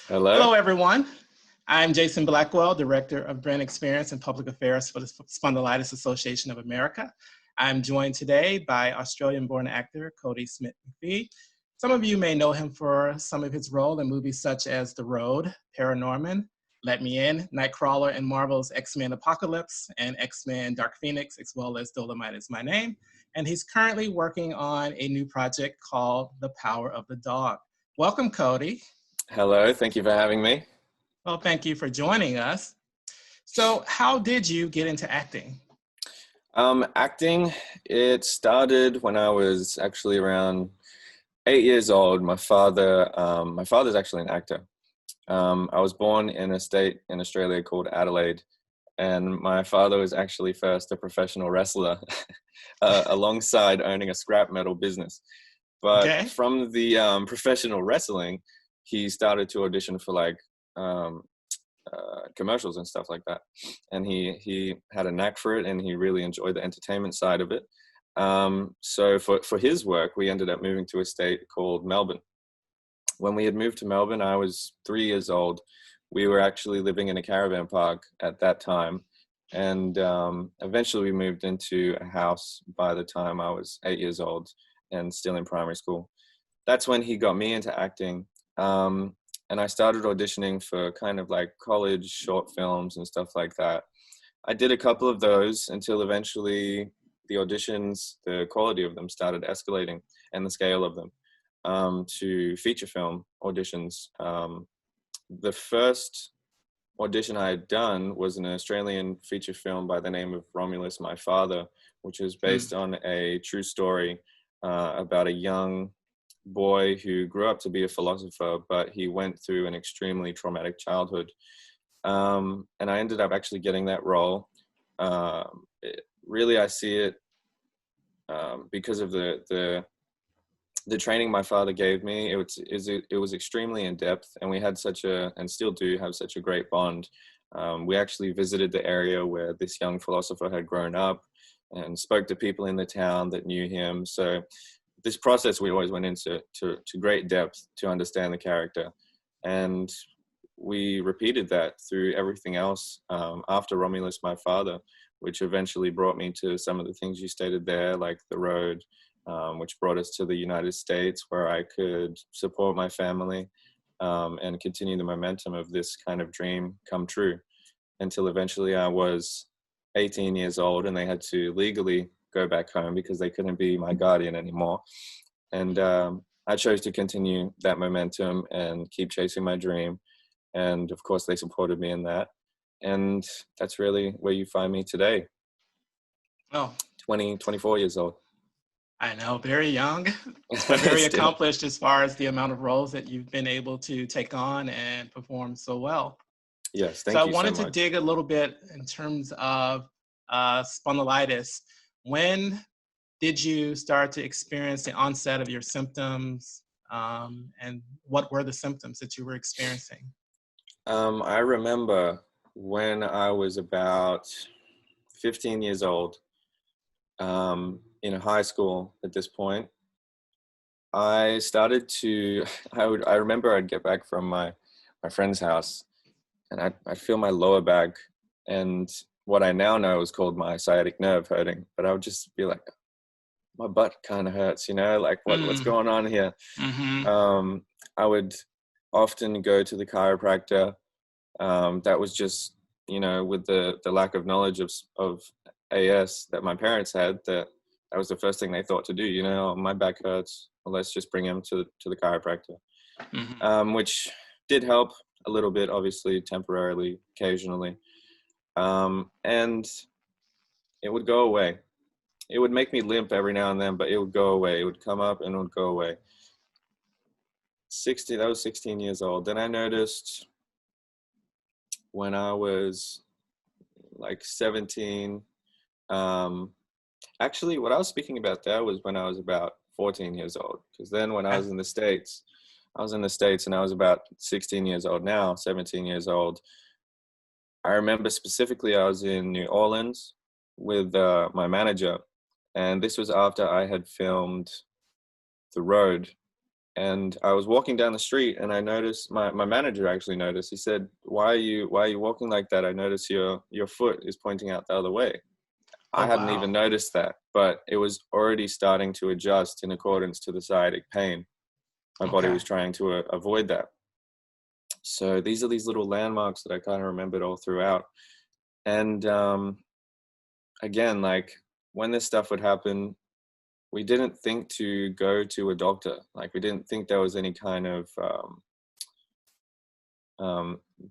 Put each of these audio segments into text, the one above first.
Hello. Hello, everyone. I'm Jason Blackwell, Director of Brand Experience and Public Affairs for the Spondylitis Association of America. I'm joined today by Australian-born actor Kodi Smit-McPhee. Some of you may know him for some of his role in movies such as The Road, Paranorman, Let Me In, Nightcrawler, and Marvel's X-Men Apocalypse, and X-Men Dark Phoenix, as well as Dolomite Is My Name. And he's currently working on a new project called The Power of the Dog. Welcome, Kodi. Hello. Thank you for having me. Well, thank you for joining us. So how did you get into acting? Acting, it started when I was actually around 8 years old. My father's actually an actor. I was born in a state in Australia called Adelaide, and my father was actually first a professional wrestler alongside owning a scrap metal business. But Okay. from the professional wrestling, he started to audition for um, commercials and stuff like that. And he had a knack for it, and he really enjoyed the entertainment side of it. So for his work, we ended up moving to a state called Melbourne. When we had moved to Melbourne, I was 3 years old. We were actually living in a caravan park at that time. And eventually we moved into a house by the time I was 8 years old and still in primary school. That's when he got me into acting. And I started auditioning for kind of like college short films and stuff like that. I did a couple of those until eventually the auditions, the quality of them started escalating, and the scale of them, to feature film auditions. The first audition I had done was an Australian feature film by the name of Romulus, My Father, which is based on a true story about a young boy who grew up to be a philosopher, but he went through an extremely traumatic childhood. And I ended up actually getting that role. Really, I see it because of the training my father gave me. It was extremely in depth, and we had and still do have such a great bond. We actually visited the area where this young philosopher had grown up and spoke to people in the town that knew him. So this process, we always went into to great depth to understand the character. And we repeated that through everything else after Romulus, My Father, which eventually brought me to some of the things you stated there, like The Road, which brought us to the United States, where I could support my family and continue the momentum of this kind of dream come true, until eventually I was 18 years old and they had to legally go back home because they couldn't be my guardian anymore. And I chose to continue that momentum and keep chasing my dream. And of course, they supported me in that. And that's really where you find me today, Oh, 24 years old. I know, very young, but very Still. accomplished as far as the amount of roles that you've been able to take on and perform so well. Yes, So I thank you so wanted to much. dig a little bit in terms of spondylitis. When did you start to experience the onset of your symptoms, and what were the symptoms that you were experiencing? I remember when I was about 15 years old, in high school at this point, I started to, I remember I'd get back from my friend's house, and I'd feel my lower back and what I now know is called my sciatic nerve hurting, but I would just be like, my butt kind of hurts, like what's Mm, going on here? mm-hmm. Um, I would often go to the chiropractor. That was just, with the lack of knowledge of AS that my parents had, that was the first thing they thought to do. "Oh, my back hurts. Well, let's just bring him to the chiropractor," Mm-hmm. which did help a little bit, obviously, temporarily, occasionally. And it would go away. It would make me limp every now and then, but it would go away. It would come up and it would go away. That was 16 years old. Then I noticed when I was like 17, actually what I was speaking about there was when I was about 14 years old. Because then when I was in the States, and I was about 16 years old now, 17 years old. I remember specifically I was in New Orleans with my manager, and this was after I had filmed The Road, And I was walking down the street, and I noticed my manager actually noticed. He said, why are you walking like that? I notice your foot is pointing out the other way. Oh, I hadn't even wow. noticed that, but it was already starting to adjust in accordance to the sciatic pain. My body Okay. was trying to avoid that. So these are these little landmarks that I kind of remembered all throughout. And again, like when this stuff would happen, we didn't think to go to a doctor. Like we didn't think there was any kind of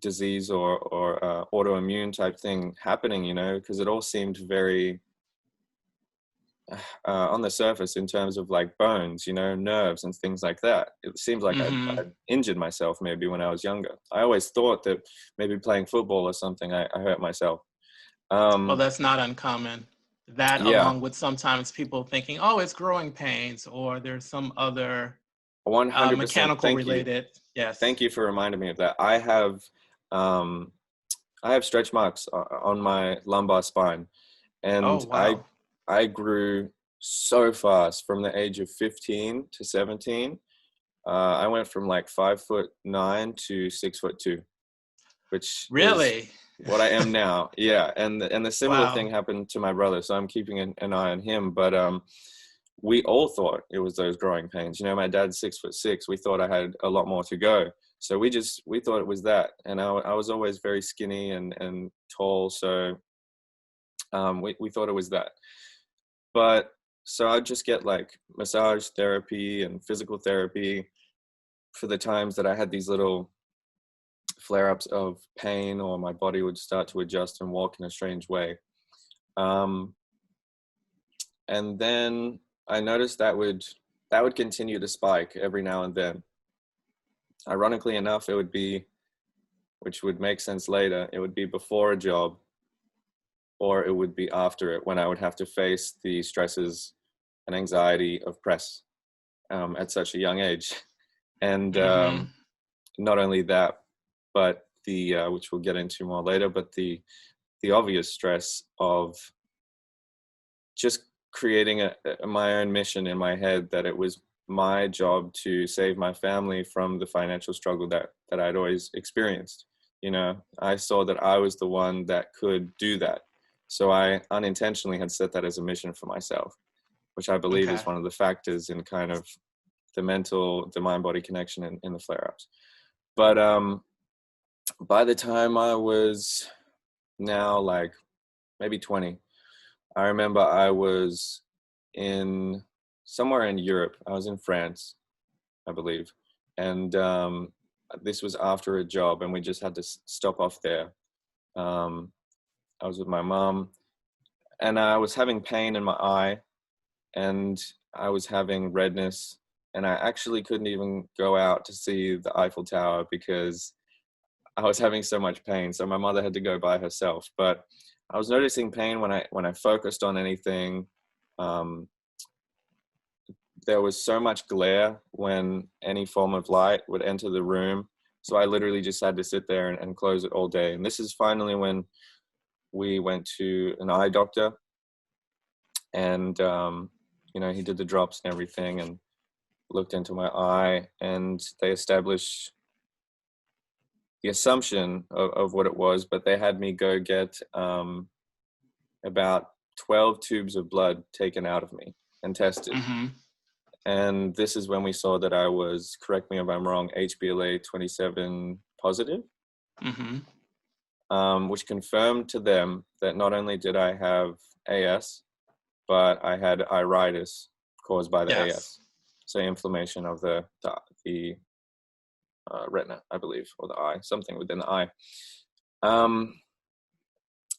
disease or autoimmune type thing happening, you know, because it all seemed very on the surface in terms of like bones, you know, nerves and things like that. It seems like Mm-hmm. I'd injured myself maybe when I was younger. I always thought that maybe playing football or something, I hurt myself. Well, Um, that's not uncommon. That, yeah, along with sometimes people thinking, oh, it's growing pains, or there's some other 100%. mechanical related. Yes. Thank you for reminding me of that. Um, I have stretch marks on my lumbar spine, Oh, and wow. I grew so fast from the age of 15 to 17. I went from like 5'9" to 6'2", which is Really? what I am now. Yeah, and the similar thing Wow. happened to my brother, so I'm keeping an eye on him. But we all thought it was those growing pains. You know, my dad's 6'6". We thought I had a lot more to go, so we thought it was that. And I was always very skinny and tall, so we thought it was that. But so I'd just get like massage therapy and physical therapy for the times that I had these little flare-ups of pain, or my body would start to adjust and walk in a strange way. Um, and then I noticed that would continue to spike every now and then. Ironically enough, it would be, which would make sense later, it would be before a job, or it would be after it, when I would have to face the stresses and anxiety of press at such a young age. And Mm-hmm. not only that, but the which we'll get into more later, but the obvious stress of just creating my own mission in my head, that it was my job to save my family from the financial struggle that I'd always experienced. You know, I saw that I was the one that could do that. So I unintentionally had set that as a mission for myself, which I believe Okay. is one of the factors in kind of the mind-body connection in the flare-ups. But by the time I was now like maybe 20, I remember I was in somewhere in Europe. I was in France, I believe. And this was after a job, and we just had to stop off there. Um, I was with my mom, and I was having pain in my eye, and I was having redness, and I actually couldn't even go out to see the Eiffel Tower because I was having so much pain. So my mother had to go by herself. But I was noticing pain when I focused on anything. Um, there was so much glare when any form of light would enter the room. So I literally just had to sit there and close it all day. And this is finally when we went to an eye doctor, and you know, he did the drops and everything and looked into my eye, and they established the assumption of what it was, but they had me go get about 12 tubes of blood taken out of me and tested. Mm-hmm. And this is when we saw that I was, correct me if I'm wrong, HbA27 positive, Mm-hmm. which confirmed to them that not only did I have AS, but I had iritis caused by the Yes. AS. So inflammation of the retina, I believe, or the eye, something within the eye.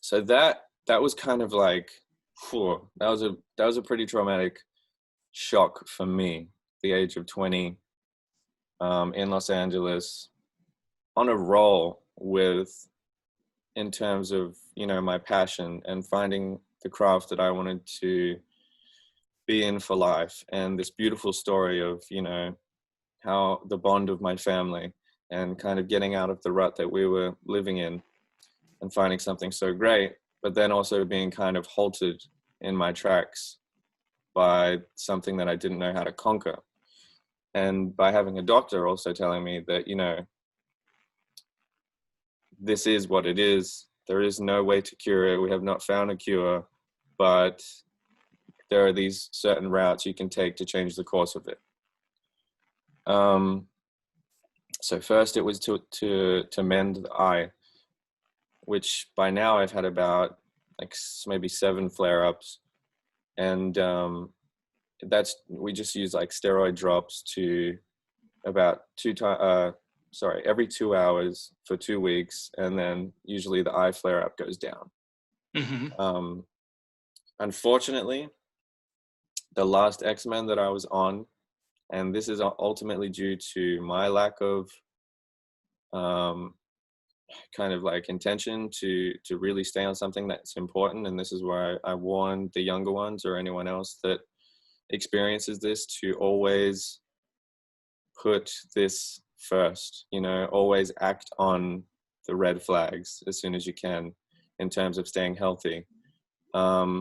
So that was kind of like, whew, that was a pretty traumatic shock for me. The age of 20, in Los Angeles, on a roll with, in terms of, you know, my passion and finding the craft that I wanted to be in for life, and this beautiful story of, you know, how the bond of my family, and kind of getting out of the rut that we were living in and finding something so great, but then also being kind of halted in my tracks by something that I didn't know how to conquer. And by having a doctor also telling me that, you know, this is what it is. There is no way to cure it. We have not found a cure, but there are these certain routes you can take to change the course of it. So first it was to mend the eye, which by now I've had about like maybe 7 flare-ups, and we just use like steroid drops to about every 2 hours for 2 weeks, and then usually the eye flare-up goes down. Mm-hmm. Unfortunately, the last X-Men that I was on, and this is ultimately due to my lack of kind of like intention to really stay on something that's important. And this is where I warn the younger ones or anyone else that experiences this to always put this first, you know, always act on the red flags as soon as you can in terms of staying healthy. By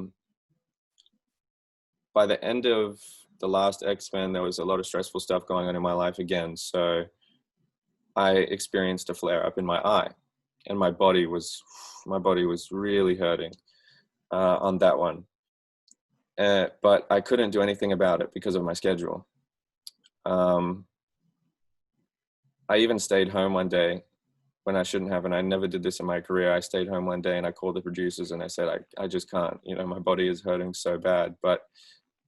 the end of the last X-Men, there was a lot of stressful stuff going on in my life again. So I experienced a flare up in my eye, and my body was really hurting on that one. But I couldn't do anything about it because of my schedule. I even stayed home one day when I shouldn't have, and I never did this in my career. I stayed home one day and I called the producers and I said, I just can't, you know, my body is hurting so bad. But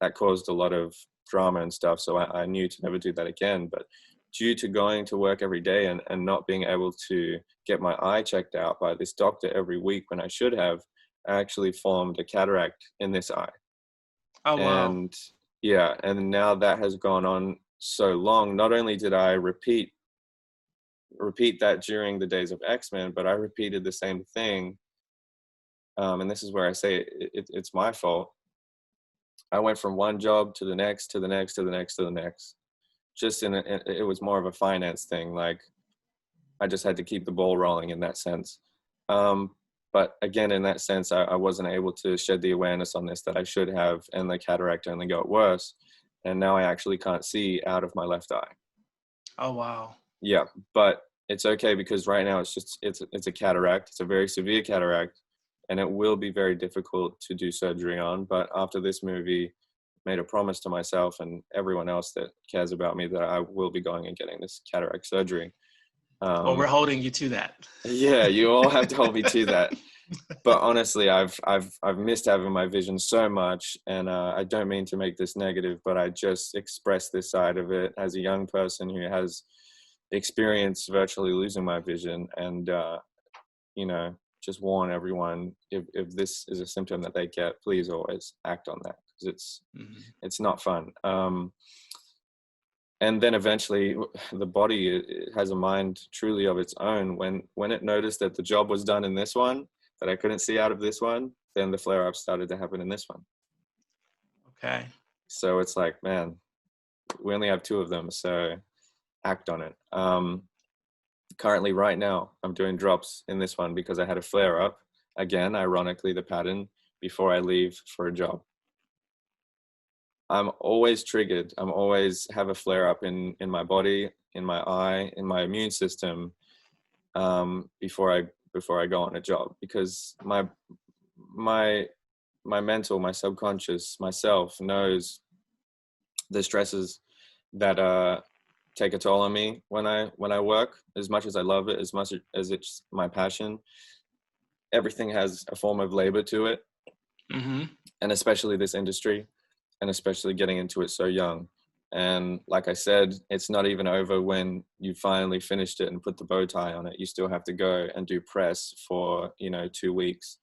that caused a lot of drama and stuff. So I knew to never do that again. But due to going to work every day and not being able to get my eye checked out by this doctor every week when I should have, I actually formed a cataract in this eye. Oh, wow. And yeah, and now that has gone on so long. Not only did I repeat that during the days of X-Men, but I repeated the same thing. And this is where I say it's my fault. I went from one job to the next, to the next, to the next, to the next. Just it was more of a finance thing. Like I just had to keep the ball rolling in that sense. But again, in that sense, I wasn't able to shed the awareness on this that I should have, and the cataract only got worse. And now I actually can't see out of my left eye. Oh, wow. Yeah, but it's okay because right now it's a cataract. It's a very severe cataract, and it will be very difficult to do surgery on. But after this movie, made a promise to myself and everyone else that cares about me that I will be going and getting this cataract surgery. Well, we're holding you to that. Yeah, you all have to hold me to that. But honestly, I've missed having my vision so much, and I don't mean to make this negative, but I just express this side of it as a young person who has experienced virtually losing my vision, and you know, just warn everyone if this is a symptom that they get, please always act on that because it's not fun. And then eventually the body has a mind truly of its own. When it noticed that the job was done in this one, that I couldn't see out of this one, then the flare-ups started to happen in this one. Okay. So it's like, man, we only have 2 of them, so act on it. Currently, right now, I'm doing drops in this one because I had a flare-up. Again, ironically, the pattern before I leave for a job. I'm always triggered. I'm always have a flare up in my body, in my eye, in my immune system before I go on a job, because my mental, my subconscious, myself knows the stresses that take a toll on me when I work. As much as I love it, as much as it's my passion, everything has a form of labor to it, and especially this industry. And especially getting into it so young. And like I said, it's not even over when you finally finished it and put the bow tie on it. You still have to go and do press for, 2 weeks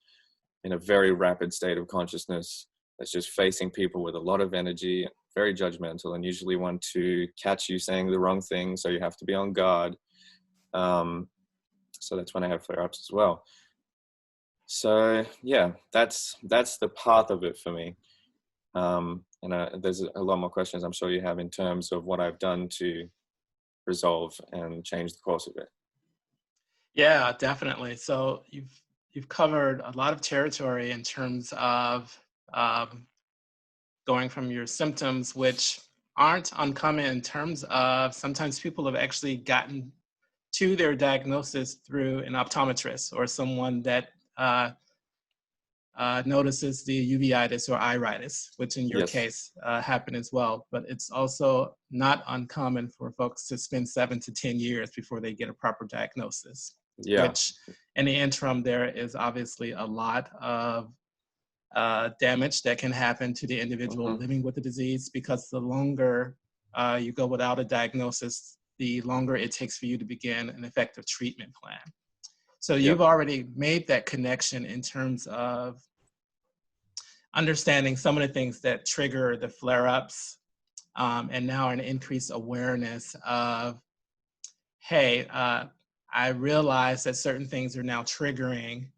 in a very rapid state of consciousness that's just facing people with a lot of energy, very judgmental, and usually want to catch you saying the wrong thing. So you have to be on guard. So that's when I have flare-ups as well. So yeah, that's the path of it for me. And there's a lot more questions I'm sure you have in terms of what I've done to resolve and change the course of it. Yeah, definitely. So you've covered a lot of territory in terms of going from your symptoms, which aren't uncommon in terms of sometimes people have actually gotten to their diagnosis through an optometrist or someone that notices the uveitis or iritis, which in your Yes. case happened as well. But it's also not uncommon for folks to spend 7 to 10 years before they get a proper diagnosis, Yeah. which in the interim, there is obviously a lot of damage that can happen to the individual Hmm. living with the disease, because the longer you go without a diagnosis, the longer it takes for you to begin an effective treatment plan. So you've Yep. already made that connection in terms of understanding some of the things that trigger the flare-ups, and now an increased awareness of, hey, I realize that certain things are now triggering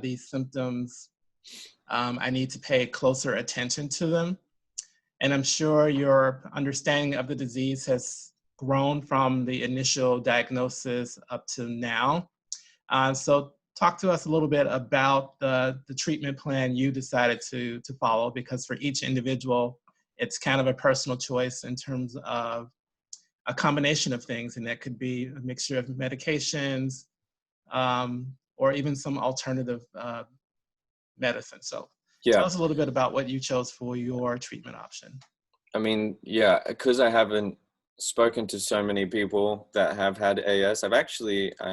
these symptoms. I need to pay closer attention to them. And I'm sure your understanding of the disease has grown from the initial diagnosis up to now. So talk to us a little bit about the treatment plan you decided to follow, because for each individual, it's kind of a personal choice in terms of a combination of things. And that could be a mixture of medications, or even some alternative medicine. So tell Yeah. us a little bit about what you chose for your treatment option. I mean, yeah, because I haven't spoken to so many people that have had AS. I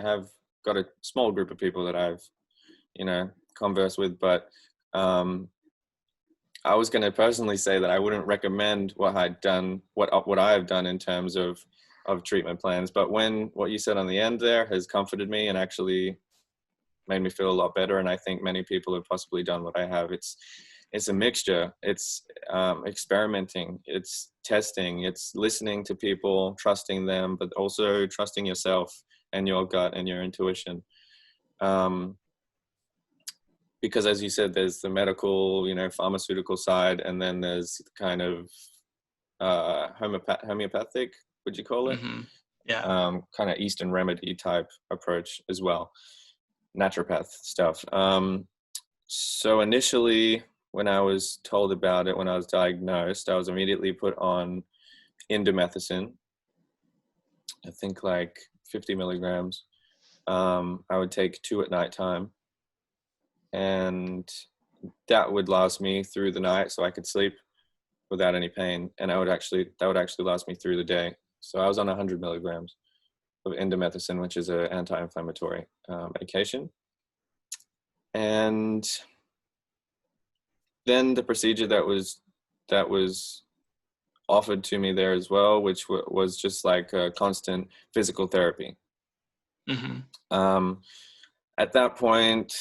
have got a small group of people that I've, conversed with, but I was going to personally say that I wouldn't recommend what I've done in terms of treatment plans. But when what you said on the end there has comforted me and actually made me feel a lot better, and I think many people have possibly done what I have. It's a mixture. It's experimenting. It's testing. It's listening to people, trusting them, but also trusting yourself and your gut and your intuition. Because as you said, there's the medical, pharmaceutical side, and then there's kind of homeopathic, would you call it? Mm-hmm. Yeah. Kind of Eastern remedy type approach as well, naturopath stuff. So initially, when I was told about it, when I was diagnosed, I was immediately put on indomethacin. I think like 50 milligrams. I would take 2 at nighttime, and that would last me through the night, so I could sleep without any pain. And that would actually last me through the day. So I was on 100 milligrams of indomethacin, which is an anti-inflammatory medication. And then the procedure that was offered to me there as well, which was just like a constant physical therapy. Mm-hmm. At that point,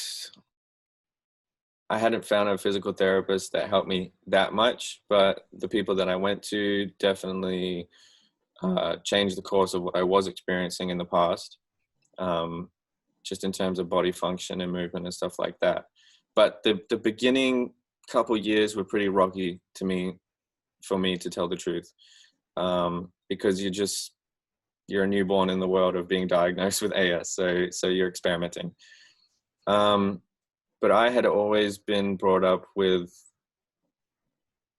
I hadn't found a physical therapist that helped me that much, but the people that I went to definitely changed the course of what I was experiencing in the past, just in terms of body function and movement and stuff like that. But the beginning couple years were pretty rocky for me to tell the truth, because you're a newborn in the world of being diagnosed with AS, so you're experimenting. But I had always been brought up with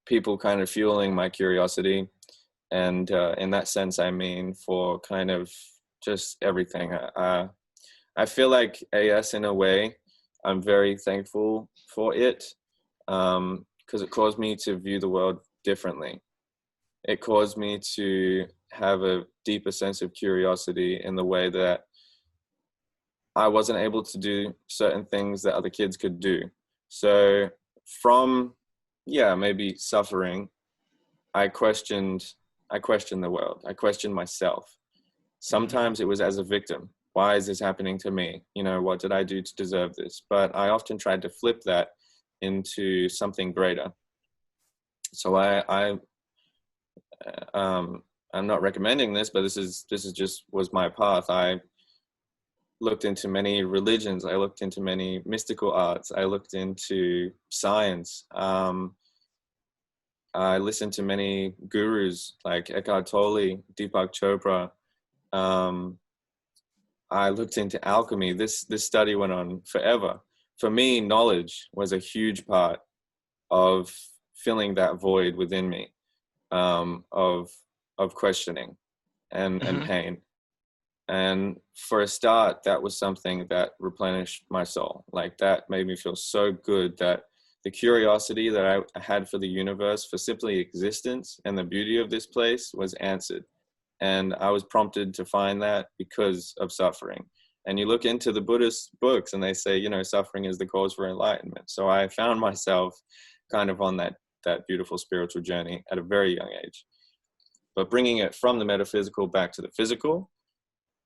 people kind of fueling my curiosity, and in that sense, I mean, for kind of just everything. I feel like AS, in a way, I'm very thankful for it, because it caused me to view the world differently. It caused me to have a deeper sense of curiosity in the way that I wasn't able to do certain things that other kids could do. So from, maybe suffering, I questioned the world. I questioned myself. Sometimes it was as a victim. Why is this happening to me? What did I do to deserve this? But I often tried to flip that into something greater. So I'm not recommending this, but this is just was my path. I looked into many religions. I looked into many mystical arts. I looked into science. I listened to many gurus like Eckhart Tolle, Deepak Chopra. I looked into alchemy. This study went on forever. For me, knowledge was a huge part of filling that void within me. of questioning and Mm-hmm. pain. And for a start, that was something that replenished my soul. Like, that made me feel so good that the curiosity that I had for the universe, for simply existence and the beauty of this place, was answered. And I was prompted to find that because of suffering. And you look into the Buddhist books and they say, you know, suffering is the cause for enlightenment. So I found myself kind of on that beautiful spiritual journey at a very young age. But bringing it from the metaphysical back to the physical,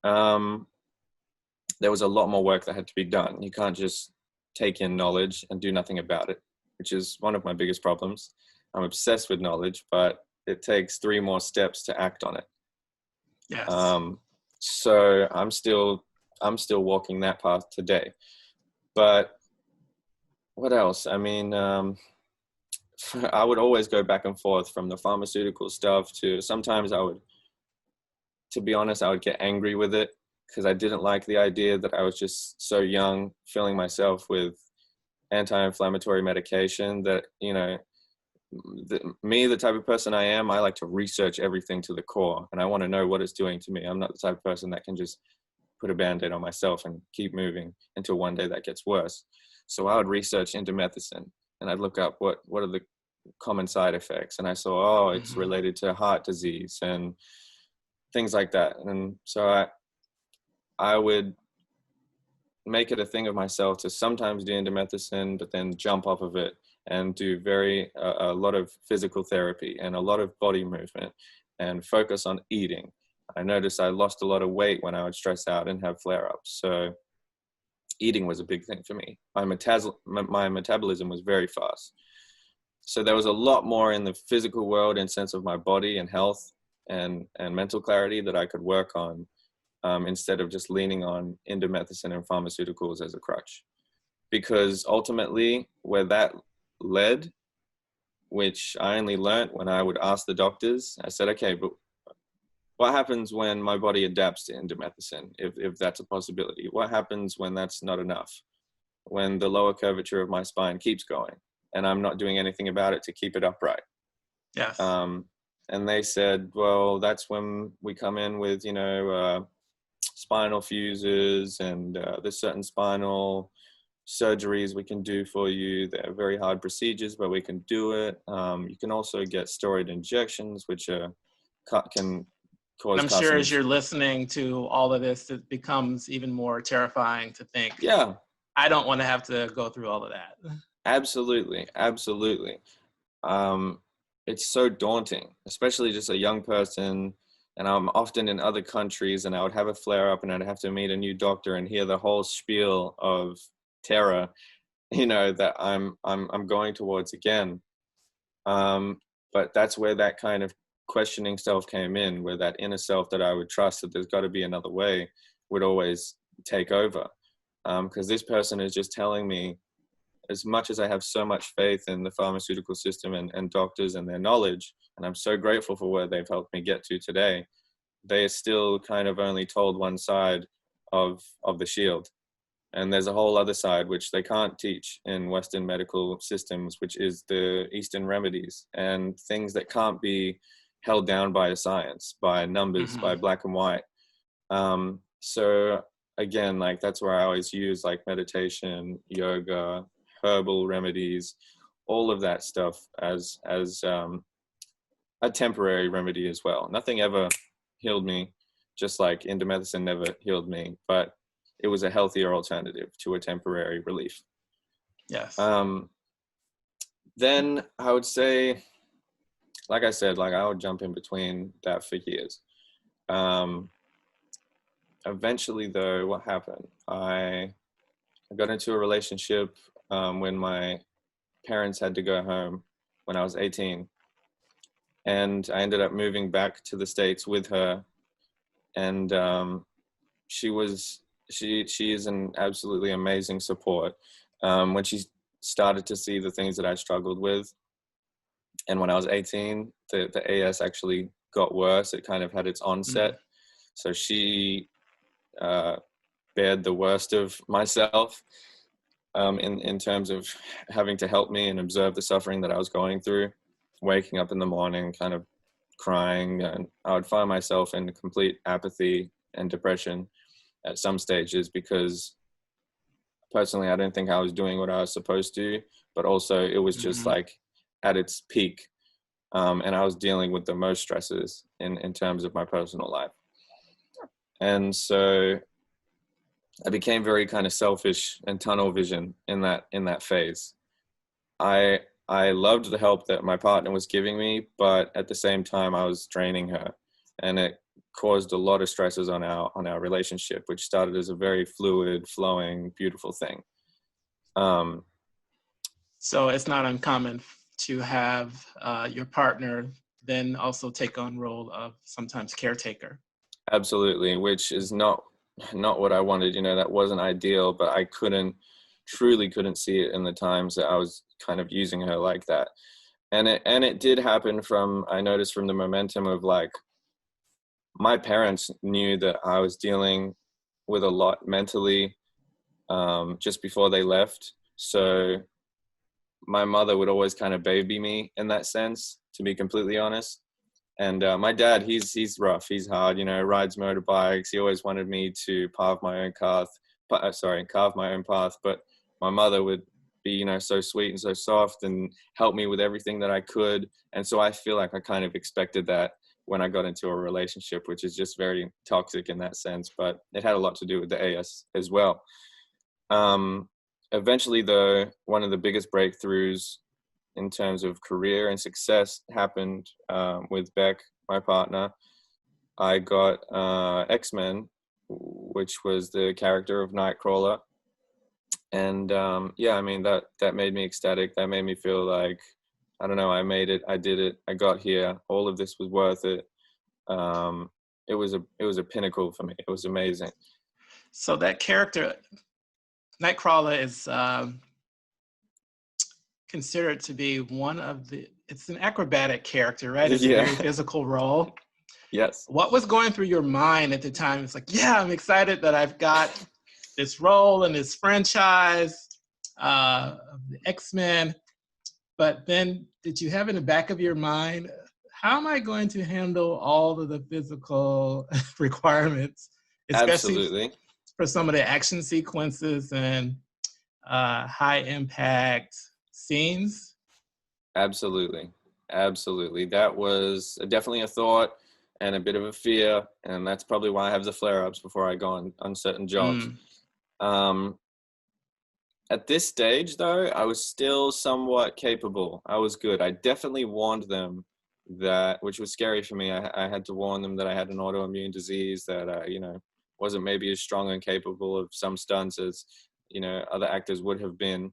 there was a lot more work that had to be done. You can't just take in knowledge and do nothing about it, which is one of my biggest problems. I'm obsessed with knowledge, but it takes 3 more steps to act on it. Yes. So I'm still walking that path today. But what else? I mean, I would always go back and forth from the pharmaceutical stuff to, sometimes to be honest, I would get angry with it because I didn't like the idea that I was just so young, filling myself with anti-inflammatory medication that, you know, the type of person I am, I like to research everything to the core, and I want to know what it's doing to me. I'm not the type of person that can just put a Band-Aid on myself and keep moving until one day that gets worse. So I would research indomethacin, and I'd look up what are the common side effects, and I saw, it's Mm-hmm. related to heart disease and things like that. And so I would make it a thing of myself to sometimes do indomethacin, but then jump off of it and do a lot of physical therapy and a lot of body movement and focus on eating. I noticed I lost a lot of weight when I would stress out and have flare-ups. So eating was a big thing for me. My metabolism was very fast. So there was a lot more in the physical world in sense of my body and health and mental clarity that I could work on, instead of just leaning on indomethacin and pharmaceuticals as a crutch. Because ultimately, where that led, which I only learned when I would ask the doctors, I said, okay, but what happens when my body adapts to indomethacin, if that's a possibility? What happens when that's not enough? When the lower curvature of my spine keeps going and I'm not doing anything about it to keep it upright? Yes. And they said, well, that's when we come in with, you know, spinal fuses, and there's certain spinal surgeries we can do for you. They're very hard procedures, but we can do it. You can also get steroid injections, which can cause I'm sure as carcinogens. you're listening to all of this, it becomes even more terrifying to think, Yeah, I don't want to have to go through all of that. absolutely. It's so daunting, especially just a young person. And I'm often in other countries, and I would have a flare up and I'd have to meet a new doctor and hear the whole spiel of terror, you know, that I'm going towards again. But that's where that kind of questioning self came in, where that inner self that I would trust that there's got to be another way would always take over. Because this person is just telling me, as much as I have so much faith in the pharmaceutical system and doctors and their knowledge, and I'm so grateful for where they've helped me get to today, they are still kind of only told one side of the shield. And there's a whole other side which they can't teach in Western medical systems, which is the Eastern remedies and things that can't be held down by a science, by numbers, Mm-hmm. by black and white. So again, like, that's where I always use like meditation, yoga, herbal remedies, all of that stuff as a temporary remedy as well. Nothing ever healed me, just like indomethacin never healed me, but it was a healthier alternative to a temporary relief. Yes. Then I would say, like I said, like, I would jump in between that for years. Eventually though, what happened? I got into a relationship when my parents had to go home when I was 18. And I ended up moving back to the States with her. And she is an absolutely amazing support. When she started to see the things that I struggled with, and when I was 18, the AS actually got worse. It kind of had its onset. Mm-hmm. So she bared the worst of myself, in terms of having to help me and observe the suffering that I was going through, waking up in the morning, kind of crying, and I would find myself in complete apathy and depression at some stages, because personally I didn't think I was doing what I was supposed to, but also it was just like at its peak. And I was dealing with the most stresses in terms of my personal life. And so I became very kind of selfish and tunnel vision in that phase. I loved the help that my partner was giving me, but at the same time I was draining her, and it caused a lot of stresses on our relationship, which started as a very fluid, flowing, beautiful thing. So it's not uncommon to have your partner then also take on role of sometimes caretaker. Absolutely, which is not what I wanted. That wasn't ideal, but I truly couldn't see it in the times that I was kind of using her like that. And it did happen I noticed from the momentum of, like, my parents knew that I was dealing with a lot mentally just before they left. So my mother would always kind of baby me in that sense, to be completely honest. And my dad, he's rough, he's hard, rides motorbikes. He always wanted me to carve my own path. But my mother would be, so sweet and so soft and help me with everything that I could. And so I feel like I kind of expected that when I got into a relationship, which is just very toxic in that sense. But it had a lot to do with the AS as well. Eventually, though, one of the biggest breakthroughs in terms of career and success happened with Beck, my partner. I got X-Men, which was the character of Nightcrawler. And yeah, I mean, that made me ecstatic. That made me feel like, I don't know, I made it, I did it, I got here. All of this was worth it. It was a pinnacle for me. It was amazing. So that character, Nightcrawler, is considered to be it's an acrobatic character, right? It's a very physical role. Yes. What was going through your mind at the time? It's like, yeah, I'm excited that I've got this role in this franchise of the X-Men. But then did you have in the back of your mind, how am I going to handle all of the physical requirements, especially Absolutely. for some of the action sequences and high impact scenes? Absolutely. That was definitely a thought and a bit of a fear. And that's probably why I have the flare-ups before I go on certain jobs. At this stage, though, I was still somewhat capable. I was good. I definitely warned them that, which was scary for me. I had to warn them that I had an autoimmune disease, that wasn't maybe as strong and capable of some stunts as other actors would have been.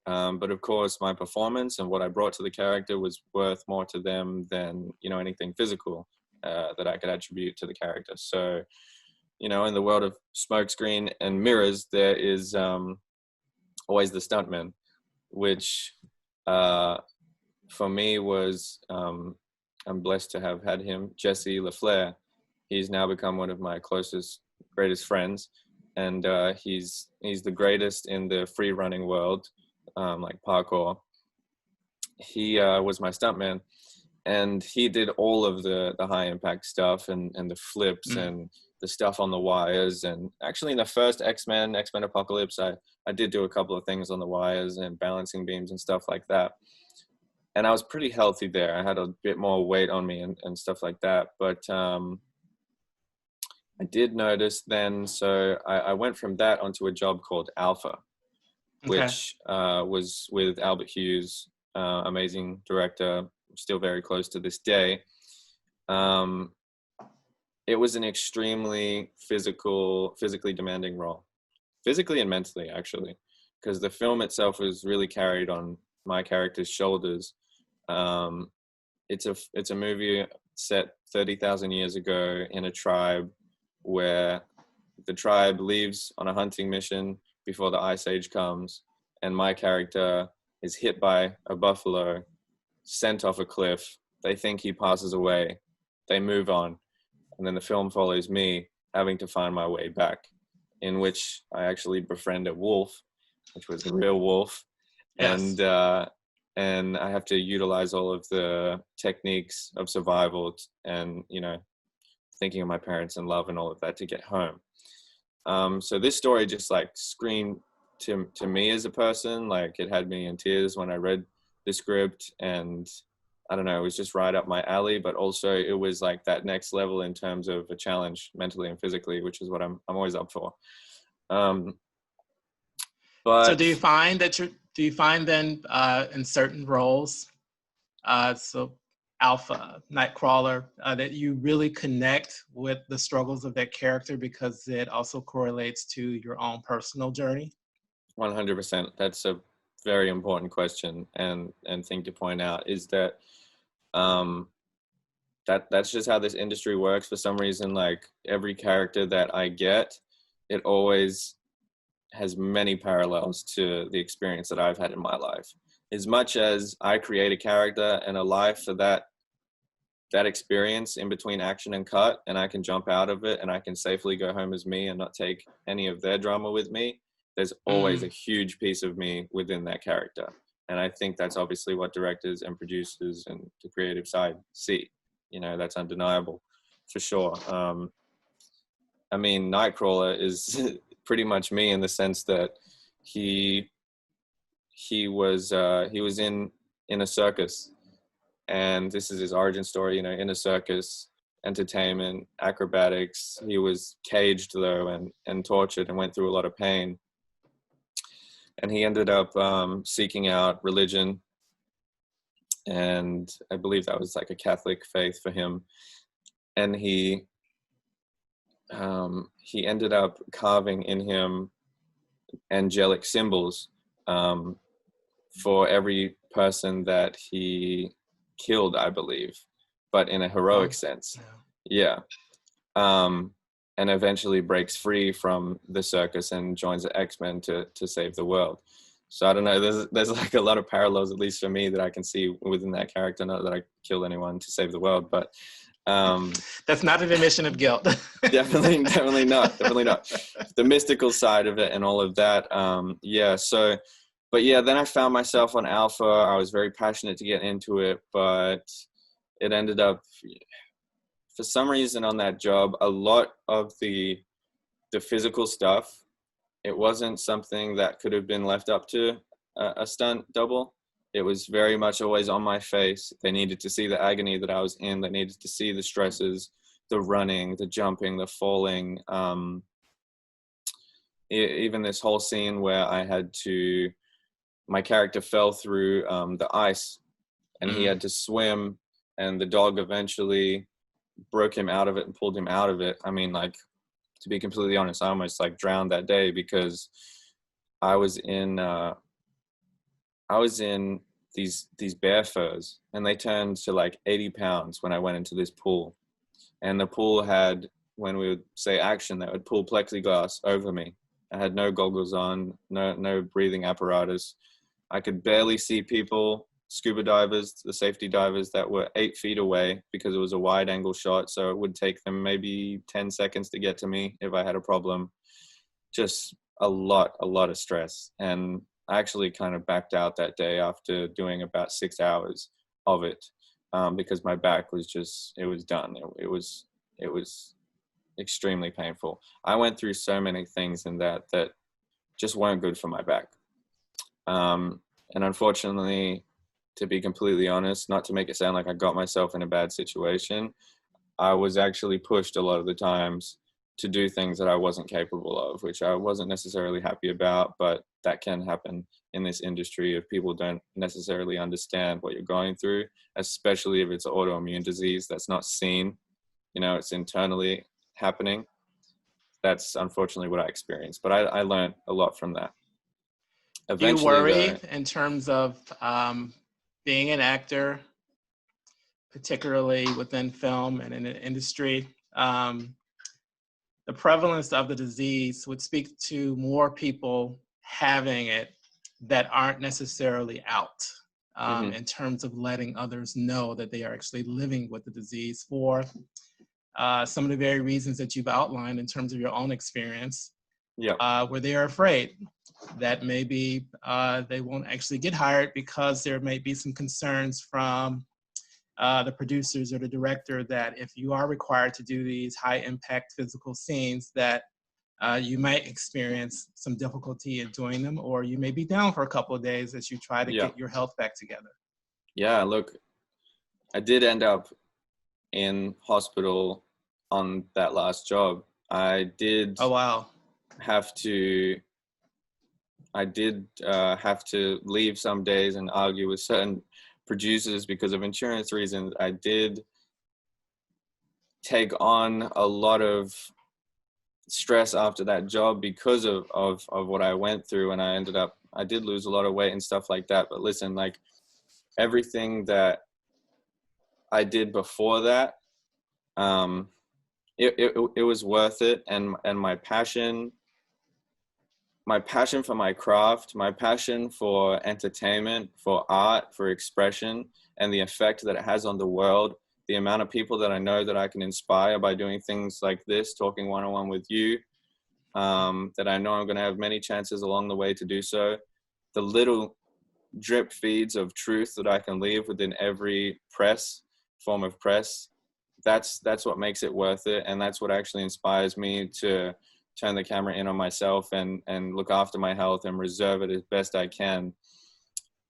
But of course, my performance and what I brought to the character was worth more to them than anything physical that I could attribute to the character. So, in the world of smokescreen and mirrors, there is always the stuntman, which for me was, I'm blessed to have had him, Jesse LaFleur. He's now become one of my greatest friends, and he's the greatest in the free running world, like parkour. He was my stuntman, and he did all of the high impact stuff and the flips and the stuff on the wires. And actually in the first X-Men Apocalypse, I did do a couple of things on the wires and balancing beams and stuff like that. And I was pretty healthy there. I had a bit more weight on me and stuff like that. But I did notice then, so I went from that onto a job called Alpha, which was with Albert Hughes, amazing director, still very close to this day. It was an extremely physically demanding role, physically and mentally, actually, because the film itself was really carried on my character's shoulders. It's a movie set 30,000 years ago in a tribe where the tribe leaves on a hunting mission before the Ice Age comes, and my character is hit by a buffalo, sent off a cliff. They think he passes away. They move on. And then the film follows me having to find my way back, in which I actually befriend a wolf, which was a real wolf. Yes. and I have to utilize all of the techniques of survival and, you know, thinking of my parents and love and all of that to get home. So this story just like screamed to me as a person. Like, it had me in tears when I read the script, and I don't know, it was just right up my alley, but also it was like that next level in terms of a challenge mentally and physically, which is what I'm always up for. So But do you find then in certain roles, so Alpha, Nightcrawler, that you really connect with the struggles of that character because it also correlates to your own personal journey? 100%. That's a very important question and thing to point out, is that that's just how this industry works. For some reason, like, every character that I get, it always has many parallels to the experience that I've had in my life. As much as I create a character and a life for that experience in between action and cut, and I can jump out of it and I can safely go home as me and not take any of their drama with me, there's always a huge piece of me within that character. And I think that's obviously what directors and producers and the creative side see. You know, that's undeniable for sure. I mean, Nightcrawler is pretty much me in the sense that he was in a circus, and this is his origin story. You know, in a circus, entertainment, acrobatics. He was caged though and tortured and went through a lot of pain. And he ended up seeking out religion, and I believe that was like a Catholic faith for him. And he ended up carving in him angelic symbols for every person that he killed, I believe, but in a heroic sense. Yeah. And eventually breaks free from the circus and joins the X-Men to save the world. So I don't know, there's like a lot of parallels, at least for me, that I can see within that character. Not that I killed anyone to save the world, but that's not an admission of guilt. definitely not. The mystical side of it and all of that. Yeah. So, but yeah, then I found myself on Alpha. I was very passionate to get into it, but it ended up, for some reason on that job, a lot of the physical stuff, it wasn't something that could have been left up to a stunt double. It was very much always on my face. They needed to see the agony that I was in. They needed to see the stresses, the running, the jumping, the falling. Even this whole scene where my character fell through the ice, and he had to swim, and the dog eventually broke him out of it and pulled him out of it. I mean, like, to be completely honest, I almost like drowned that day because I was in these bear furs, and they turned to like 80 pounds when I went into this pool. And the pool had, when we would say action, that would pull plexiglass over me. I had no goggles on, no breathing apparatus. I could barely see people, scuba divers, the safety divers that were 8 feet away, because it was a wide angle shot. So it would take them maybe 10 seconds to get to me if I had a problem. Just a lot of stress. And I actually kind of backed out that day after doing about 6 hours of it, because my back was just, it was done. It was extremely painful. I went through so many things in that just weren't good for my back. And unfortunately, to be completely honest, not to make it sound like I got myself in a bad situation, I was actually pushed a lot of the times to do things that I wasn't capable of, which I wasn't necessarily happy about, but that can happen in this industry if people don't necessarily understand what you're going through, especially if it's an autoimmune disease that's not seen, you know, it's internally happening. That's unfortunately what I experienced, but I learned a lot from that. Do you worry in terms of being an actor, particularly within film and in the industry? The prevalence of the disease would speak to more people having it that aren't necessarily out, in terms of letting others know that they are actually living with the disease for some of the very reasons that you've outlined in terms of your own experience. Yeah. where they are afraid that maybe they won't actually get hired because there may be some concerns from the producers or the director that if you are required to do these high impact physical scenes, that you might experience some difficulty in doing them, or you may be down for a couple of days as you try to Yeah. get your health back together. Yeah. Look, I did end up in hospital on that last job. I did Oh, wow. have to have to leave some days and argue with certain producers because of insurance reasons. I did take on a lot of stress after that job because of what I went through, and I did lose a lot of weight and stuff like that. But listen, like, everything that I did before that, it was worth it, and my passion for my craft, my passion for entertainment, for art, for expression, and the effect that it has on the world, the amount of people that I know that I can inspire by doing things like this, talking one-on-one with you, that I know I'm going to have many chances along the way to do so. The little drip feeds of truth that I can leave within every form of press, that's what makes it worth it. And that's what actually inspires me to turn the camera in on myself and look after my health and reserve it as best I can.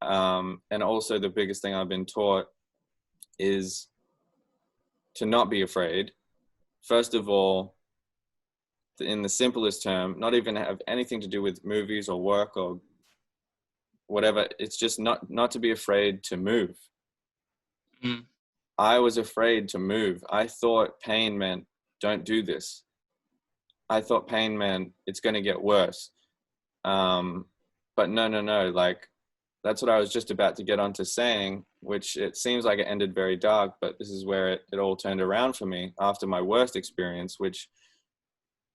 And also the biggest thing I've been taught is to not be afraid. First of all, in the simplest term, not even have anything to do with movies or work or whatever. It's just not to be afraid to move. Mm. I was afraid to move. I thought pain meant don't do this. I thought pain meant it's going to get worse. But no. Like, that's what I was just about to get onto saying, which it seems like it ended very dark, but this is where it all turned around for me after my worst experience, which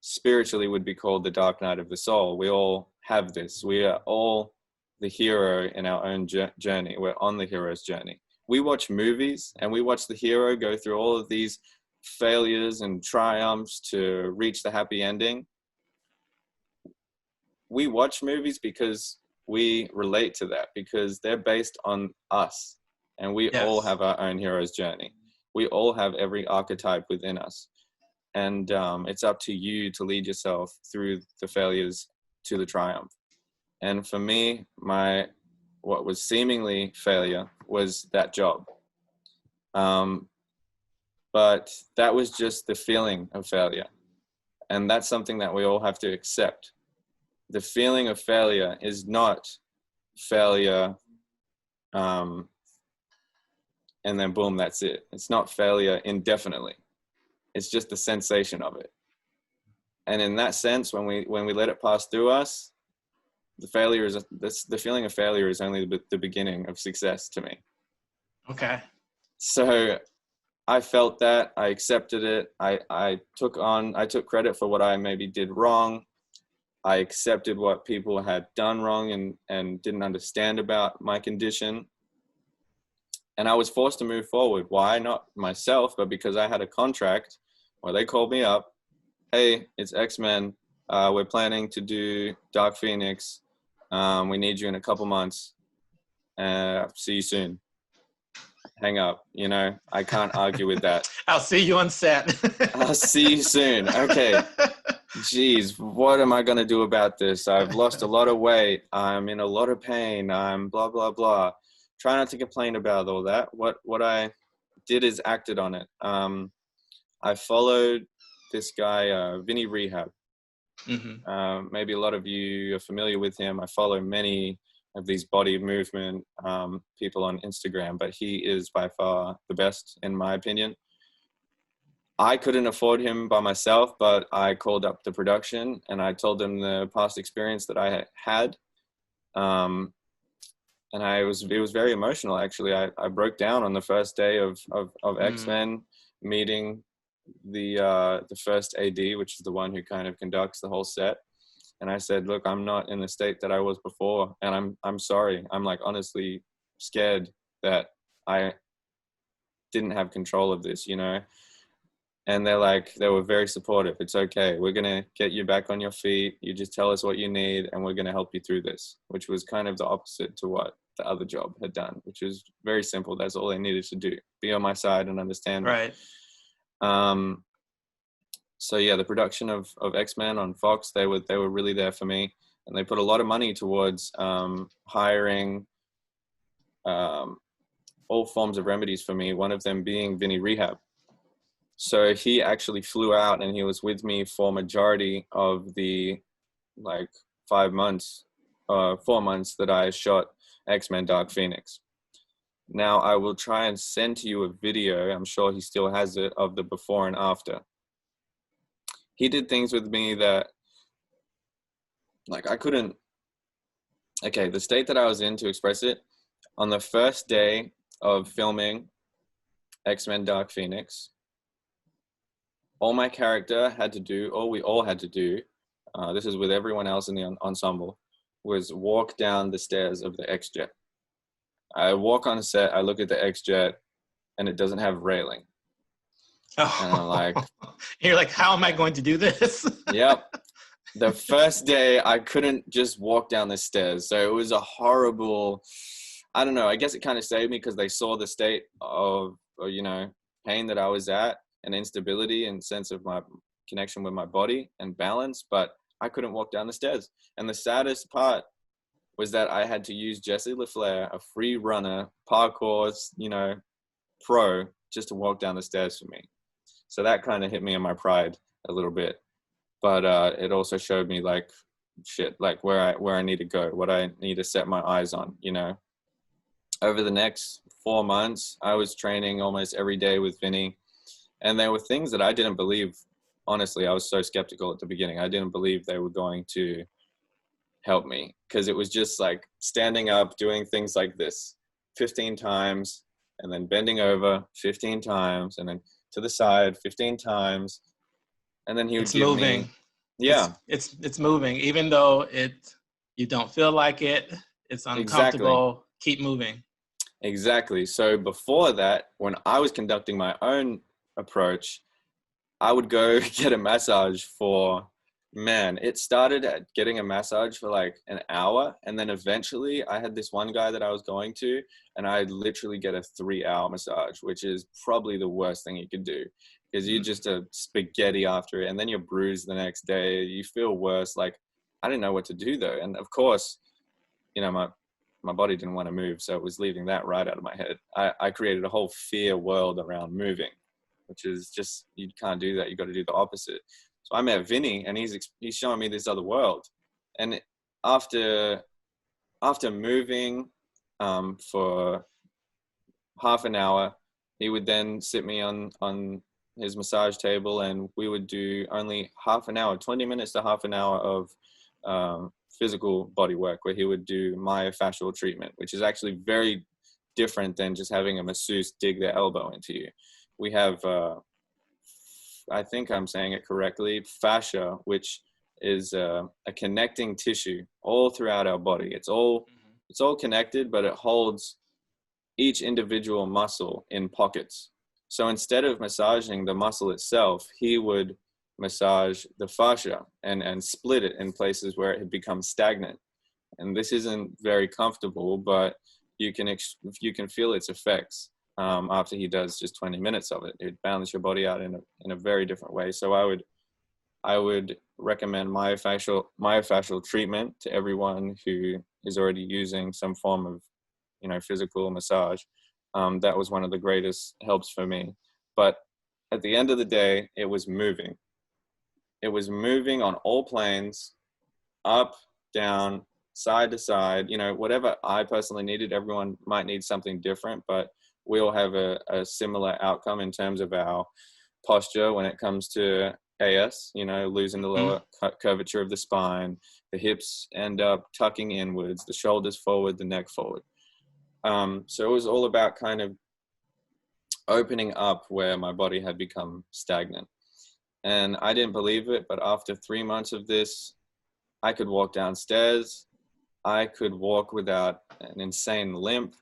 spiritually would be called the dark night of the soul. We all have this. We are all the hero in our own journey. We're on the hero's journey. We watch movies and we watch the hero go through all of these failures and triumphs to reach the happy ending. We watch movies because we relate to that, because they're based on us, and we all have our own hero's journey. We all have every archetype within us, and it's up to you to lead yourself through the failures to the triumph. And for me, what was seemingly failure was that job. But that was just the feeling of failure. And that's something that we all have to accept. The feeling of failure is not failure, and then boom, that's it. It's not failure indefinitely. It's just the sensation of it. And in that sense, when we let it pass through us, the feeling of failure is only the beginning of success to me. Okay. So I felt that, I accepted it. I took credit for what I maybe did wrong. I accepted what people had done wrong and didn't understand about my condition. And I was forced to move forward. Why? Not myself, but because I had a contract where they called me up. Hey, it's X-Men. We're planning to do Dark Phoenix. We need you in a couple months. See you soon. Hang up. I can't argue with that. I'll see you on set. I'll see you soon. Okay. Geez, what am I going to do about this? I've lost a lot of weight. I'm in a lot of pain. I'm blah, blah, blah. Try not to complain about all that. What I did is acted on it. I followed this guy, Vinny Rehab. Mm-hmm. Maybe a lot of you are familiar with him. I follow many of these body movement people on Instagram, but he is by far the best, in my opinion. I couldn't afford him by myself, but I called up the production and I told them the past experience that I had. And it was very emotional, actually. I broke down on the first day of X-Men, meeting the first AD, which is the one who kind of conducts the whole set. And I said, look, I'm not in the state that I was before. And I'm sorry. I'm like honestly scared that I didn't have control of this, And they were very supportive. It's okay. We're going to get you back on your feet. You just tell us what you need and we're going to help you through this, which was kind of the opposite to what the other job had done, which was very simple. That's all they needed to do. Be on my side and understand Right. me. So yeah, the production of X-Men on Fox, they were really there for me. And they put a lot of money towards hiring all forms of remedies for me, one of them being Vinny Rehab. So he actually flew out and he was with me for majority of the 4 months that I shot X-Men Dark Phoenix. Now I will try and send to you a video, I'm sure he still has it, of the before and after. He did things with me that I couldn't, the state that I was in, to express it, on the first day of filming X-Men Dark Phoenix, all my character had to do, all we all had to do, this is with everyone else in the ensemble, was walk down the stairs of the X-Jet. I walk on set, I look at the X-Jet, and it doesn't have railing. Oh. And I'm like... You're like, how am I going to do this? Yep. The first day, I couldn't just walk down the stairs. So it was a horrible... I don't know, I guess it kind of saved me because they saw the state of, pain that I was at, and instability and sense of my connection with my body and balance, but I couldn't walk down the stairs. And the saddest part was that I had to use Jesse LaFleur, a free runner, parkour, pro, just to walk down the stairs for me. So that kind of hit me in my pride a little bit. But it also showed me where I need to go, what I need to set my eyes on, Over the next 4 months, I was training almost every day with Vinny. And there were things that I didn't believe. Honestly, I was so skeptical at the beginning. I didn't believe they were going to help me, because it was just standing up, doing things like this 15 times, and then bending over 15 times, and then to the side 15 times. And then he would give me... Yeah. It's moving. Even though you don't feel like it, it's uncomfortable. Exactly. Keep moving. Exactly. So before that, when I was conducting my own approach, I would go get a massage for, it started at getting a massage for an hour. And then eventually I had this one guy that I was going to, and I'd literally get a 3-hour massage, which is probably the worst thing you could do, because you're just a spaghetti after it. And then you're bruised the next day. You feel worse. I didn't know what to do though. And of course, my body didn't want to move. So it was leaving that right out of my head. I created a whole fear world around moving, which is just, you can't do that. You got to do the opposite. So I met Vinny, and he's showing me this other world. And after moving for half an hour, he would then sit me on his massage table, and we would do only half an hour, 20 minutes to half an hour of physical body work, where he would do myofascial treatment, which is actually very different than just having a masseuse dig their elbow into you. We have, I think I'm saying it correctly, fascia, which is a connecting tissue all throughout our body. It's all connected, but it holds each individual muscle in pockets. So instead of massaging the muscle itself, he would massage the fascia and split it in places where it had become stagnant. And this isn't very comfortable, but you can feel its effects after he does just 20 minutes of it. It would balance your body out in a very different way. So I would recommend myofascial treatment to everyone who is already using some form of physical massage. That was one of the greatest helps for me. But at the end of the day, it was moving. It was moving on all planes, up, down, side to side, whatever I personally needed. Everyone might need something different, but we all have a similar outcome in terms of our posture when it comes to AS, losing the lower curvature of the spine. The hips end up tucking inwards, the shoulders forward, the neck forward. So it was all about kind of opening up where my body had become stagnant. And I didn't believe it, but after 3 months of this, I could walk downstairs. I could walk without an insane limp.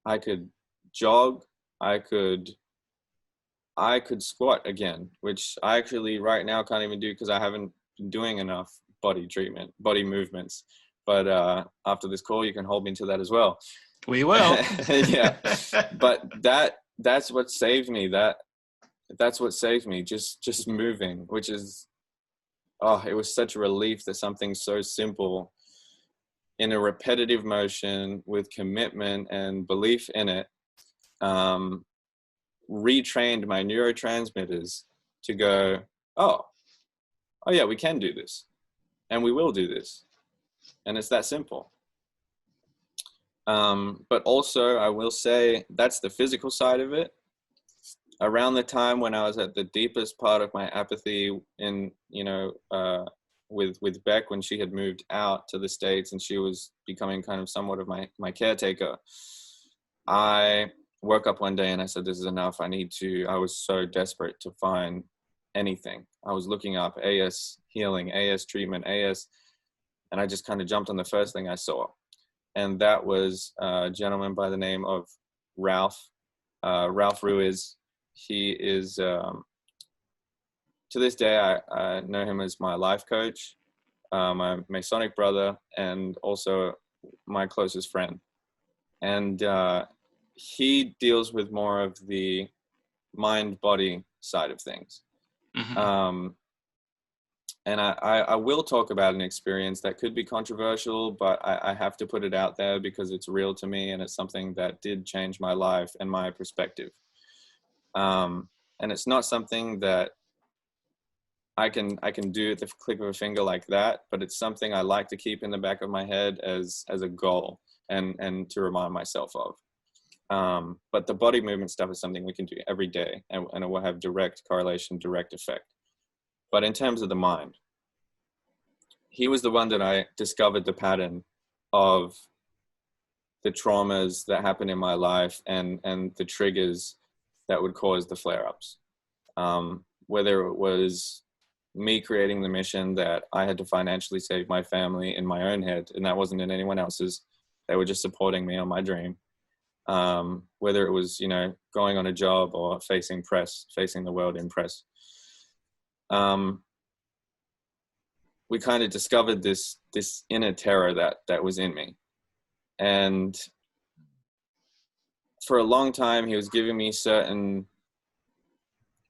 I could jog. I could I could squat again, which I actually right now can't even do because I haven't been doing enough body movements. But after this call, you can hold me to that as well. We will. Yeah, but that's what saved me. That's what saved me. Just moving, which is, oh, it was such a relief that something so simple in a repetitive motion with commitment and belief in it, retrained my neurotransmitters to go, oh yeah, we can do this and we will do this. And it's that simple. But also I will say that's the physical side of it. Around the time when I was at the deepest part of my apathy in, with Beck, when she had moved out to the States and she was becoming kind of somewhat of my caretaker, I woke up one day and I said, this is enough. I was so desperate to find anything. I was looking up AS healing, AS treatment, AS, and I just kind of jumped on the first thing I saw. And that was a gentleman by the name of Ralph Ruiz. He is, to this day, I know him as my life coach, my Masonic brother, and also my closest friend. And he deals with more of the mind-body side of things. Mm-hmm. And I will talk about an experience that could be controversial, but I have to put it out there because it's real to me and it's something that did change my life and my perspective. And it's not something that I can do at the click of a finger like that, but it's something I like to keep in the back of my head as a goal and to remind myself of. But the body movement stuff is something we can do every day, and it will have direct correlation, direct effect. But in terms of the mind, he was the one that I discovered the pattern of the traumas that happened in my life and the triggers that would cause the flare-ups. Whether it was me creating the mission that I had to financially save my family in my own head, and that wasn't in anyone else's. They were just supporting me on my dream. Whether it was, going on a job or facing the world in press. We kind of discovered this inner terror that was in me. And for a long time, he was giving me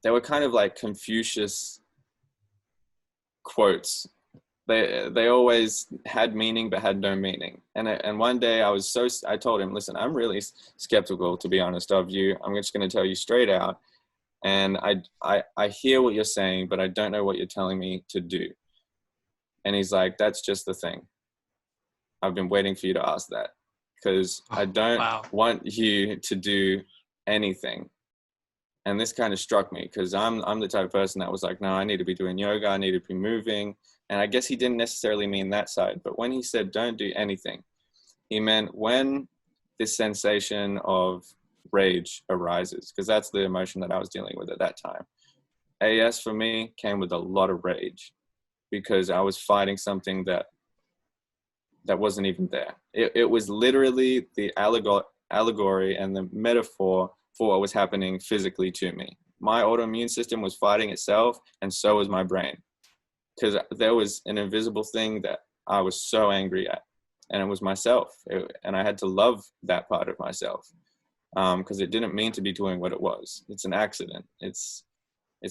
they were kind of like Confucius quotes. They always had meaning, but had no meaning. And one day I told him, listen, I'm really skeptical, to be honest, of you. I'm just going to tell you straight out. And I hear what you're saying, but I don't know what you're telling me to do. And he's like, that's just the thing. I've been waiting for you to ask that because I don't want you to do anything. And this kind of struck me because I'm the type of person that was like, no, I need to be doing yoga. I need to be moving. And I guess he didn't necessarily mean that side. But when he said, don't do anything, he meant when this sensation of rage arises, because that's the emotion that I was dealing with at that time. AS for me came with a lot of rage because I was fighting something that wasn't even there. It was literally the allegory and the metaphor for what was happening physically to me. My autoimmune system was fighting itself, and so was my brain. Because there was an invisible thing that I was so angry at, and it was myself. And I had to love that part of myself because it didn't mean to be doing what it was. It's an accident. It's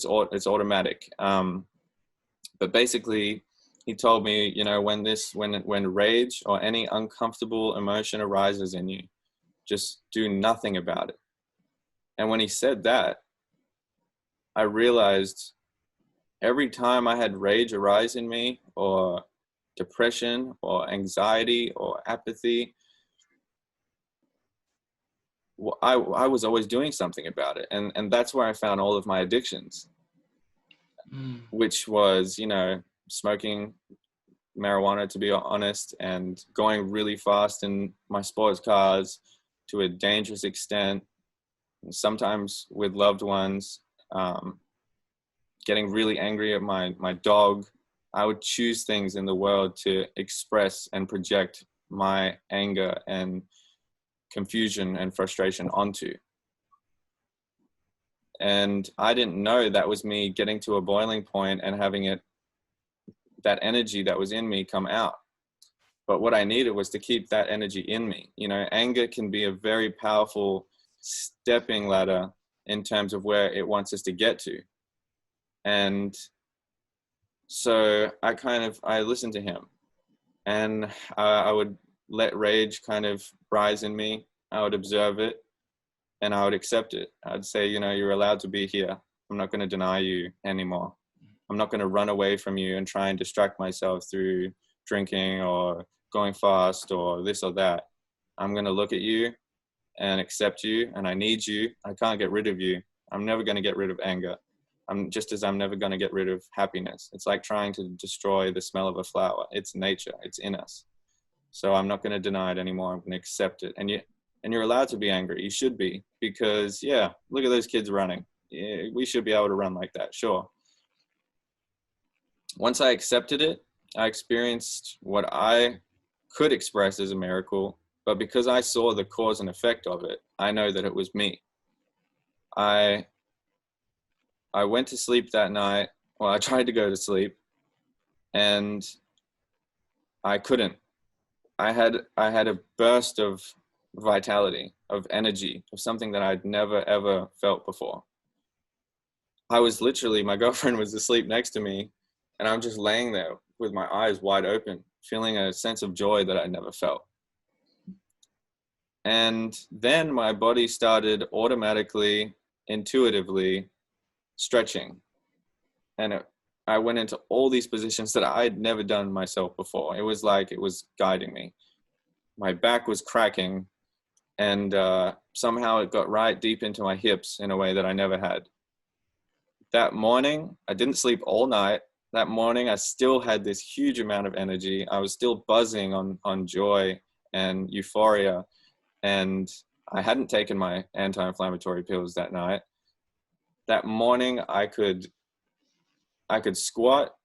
automatic. But basically, he told me, when rage or any uncomfortable emotion arises in you, just do nothing about it. And when he said that, I realized every time I had rage arise in me, or depression, or anxiety, or apathy, I was always doing something about it. And that's where I found all of my addictions, which was, smoking marijuana, to be honest, and going really fast in my sports cars to a dangerous extent, and sometimes with loved ones, getting really angry at my dog. I would choose things in the world to express and project my anger and confusion and frustration onto. And I didn't know that was me getting to a boiling point and having that energy that was in me come out. But what I needed was to keep that energy in me. You know, anger can be a very powerful stepping ladder in terms of where it wants us to get to. And so I listened to him, and I would let rage kind of rise in me. I would observe it, and I would accept it. I'd say, you know, you're allowed to be here. I'm not going to deny you anymore. I'm not going to run away from you and try and distract myself through drinking or going fast or this or that. I'm going to look at you and accept you, and I need you. I can't get rid of you. I'm never going to get rid of anger. I'm never going to get rid of happiness. It's like trying to destroy the smell of a flower. It's nature. It's in us. So I'm not going to deny it anymore. I'm going to accept it. And you're allowed to be angry. You should be, because yeah, look at those kids running. Yeah, we should be able to run like that. Sure. Once I accepted it, I experienced what I could express as a miracle, but because I saw the cause and effect of it, I know that it was me. I went to sleep that night. Well, I tried to go to sleep, and I couldn't. I had a burst of vitality, of energy, of something that I'd never, ever felt before. I was literally, my girlfriend was asleep next to me, and I'm just laying there with my eyes wide open, feeling a sense of joy that I never felt. And then my body started automatically, intuitively stretching. And I went into all these positions that I had never done myself before. It was like it was guiding me. My back was cracking, and somehow it got right deep into my hips in a way that I never had. That morning, I didn't sleep all night. That morning, I still had this huge amount of energy. I was still buzzing on joy and euphoria. And I hadn't taken my anti-inflammatory pills that night. That morning, I could squat.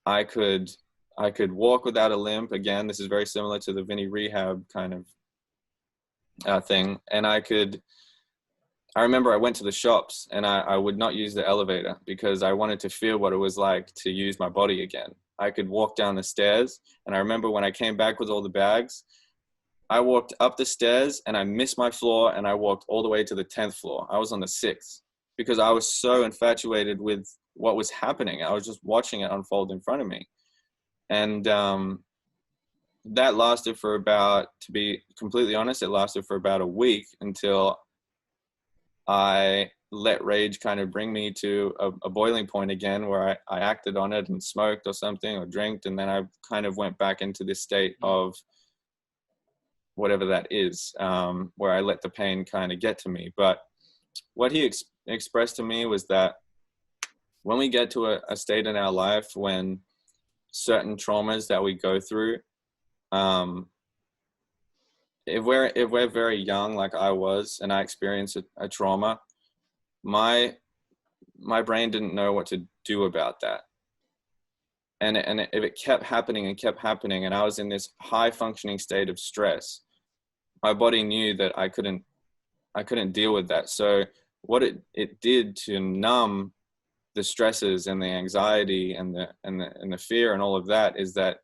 I could walk without a limp. Again, this is very similar to the Vinny rehab kind of thing. And I remember I went to the shops, and I would not use the elevator because I wanted to feel what it was like to use my body again. I could walk down the stairs, and I remember when I came back with all the bags, I walked up the stairs and I missed my floor, and I walked all the way to the 10th floor. I was on the 6th because I was so infatuated with what was happening. I was just watching it unfold in front of me. And that lasted for about, to be completely honest, it lasted for about a week until I let rage kind of bring me to a boiling point again, where I acted on it and smoked or something or drank. And then I kind of went back into this state of whatever that is, where I let the pain kind of get to me. But what he expressed to me was that when we get to a state in our life when certain traumas that we go through, if we're very young, like I was, and I experienced a trauma, my brain didn't know what to do about that. And if it kept happening and kept happening, and I was in this high functioning state of stress, my body knew that I couldn't deal with that. So what it did to numb the stresses and the anxiety and the fear and all of that is that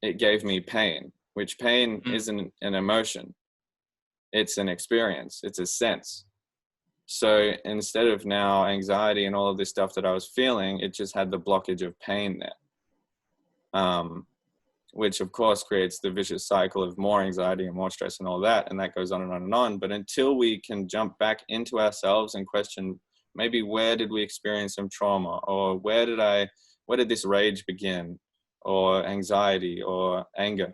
it gave me pain, which pain isn't an emotion. It's an experience. It's a sense. So instead of now anxiety and all of this stuff that I was feeling, it just had the blockage of pain there. Which of course creates the vicious cycle of more anxiety and more stress and all that. And that goes on and on and on. But until we can jump back into ourselves and question, maybe where did we experience some trauma, or where did this rage begin, or anxiety or anger,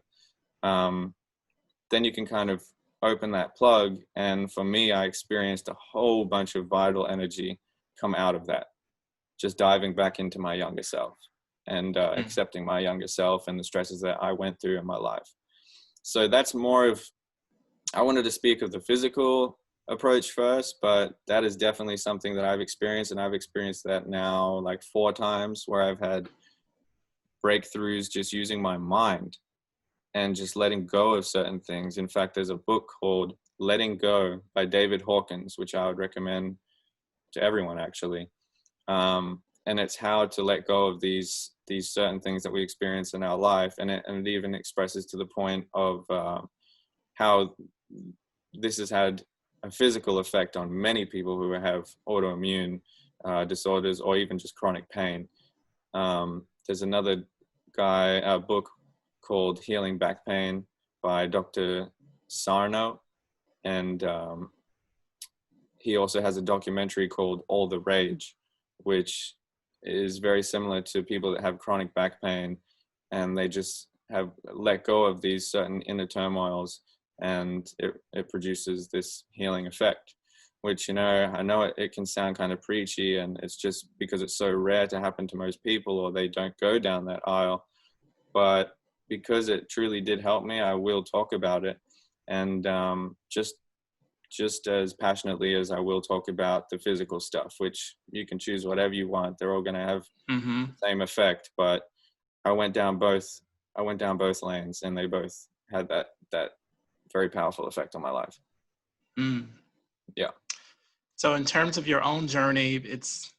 then you can kind of open that plug. And for me, I experienced a whole bunch of vital energy come out of that, just diving back into my younger self and accepting my younger self and the stresses that I went through in my life. So that's more of, I wanted to speak of the physical approach first, but that is definitely something that I've experienced, and I've experienced that now like 4 times, where I've had breakthroughs just using my mind and just letting go of certain things. In fact, there's a book called Letting Go by David Hawkins, which I would recommend to everyone actually. And it's how to let go of these certain things that we experience in our life, and it even expresses to the point of how this has had a physical effect on many people who have autoimmune disorders or even just chronic pain. There's another book called Healing Back Pain by Dr. Sarno, and he also has a documentary called All the Rage, which is very similar to people that have chronic back pain, and they just have let go of these certain inner turmoils, and it produces this healing effect, which, you know, I know it can sound kind of preachy, and it's just because it's so rare to happen to most people, or they don't go down that aisle. But because it truly did help me, I will talk about it. And just as passionately as I will talk about the physical stuff, which you can choose whatever you want. They're all going to have the same effect. But I went down both lanes, and they both had that very powerful effect on my life. Yeah. So in terms of your own journey, it's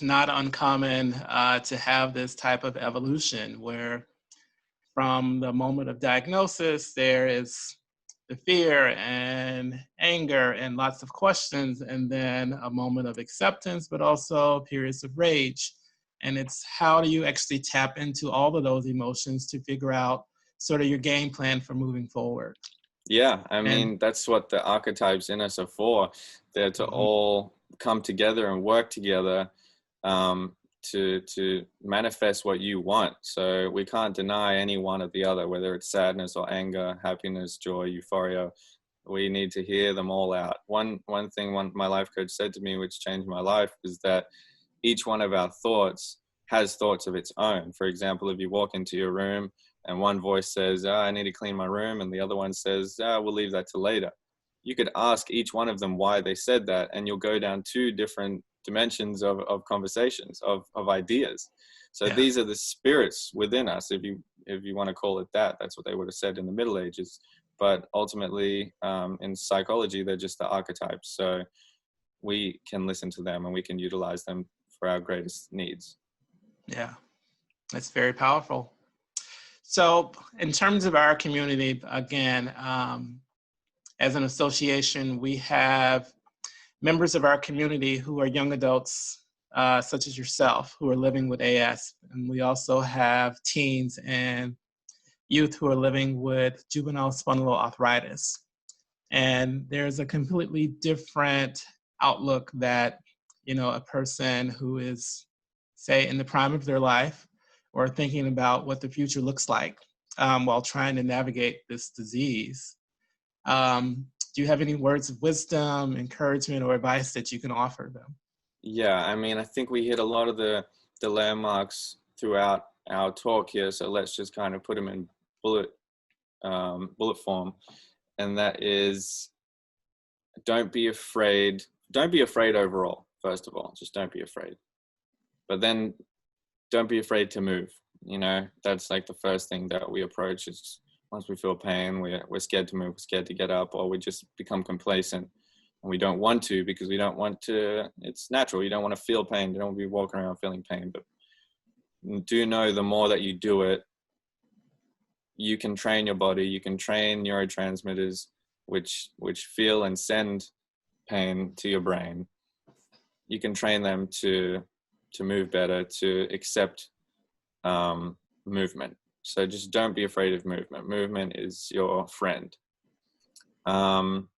not uncommon to have this type of evolution where from the moment of diagnosis, there is the fear and anger and lots of questions, and then a moment of acceptance, but also periods of rage. And it's how do you actually tap into all of those emotions to figure out sort of your game plan for moving forward? Yeah, I mean, that's what the archetypes in us are for. They're to all come together and work together to manifest what you want. So we can't deny any one or the other, whether it's sadness or anger, happiness, joy, euphoria. We need to hear them all out. One thing my life coach said to me, which changed my life, is that each one of our thoughts has thoughts of its own. For example, if you walk into your room and one voice says, I need to clean my room, and the other one says, we'll leave that till later. You could ask each one of them why they said that, and you'll go down two different dimensions of conversations, of ideas. So these are the spirits within us, if you want to call it that. That's what they would have said in the Middle Ages. But ultimately, in psychology, they're just the archetypes. So we can listen to them and we can utilize them for our greatest needs. Yeah, that's very powerful. So in terms of our community, again, as an association, we have members of our community who are young adults, such as yourself, who are living with AS. And we also have teens and youth who are living with juvenile spondyloarthritis. And there's a completely different outlook that, you know, a person who is, say, in the prime of their life or thinking about what the future looks like while trying to navigate this disease. Do you have any words of wisdom, encouragement, or advice that you can offer them? Yeah, I mean, I think we hit a lot of the landmarks throughout our talk here, so let's just kind of put them in bullet form. And that is, don't be afraid. Don't be afraid overall, first of all. Just don't be afraid. But then don't be afraid to move. You know, that's like the first thing that we approach is, once we feel pain, we're scared to move, we're scared to get up, or we just become complacent. And we don't want to, because we don't want to, it's natural. You don't want to feel pain. You don't want to be walking around feeling pain. But do know the more that you do it, you can train your body, you can train neurotransmitters, which feel and send pain to your brain. You can train them to move better, to accept movement. So just don't be afraid of movement. Movement is your friend. Don't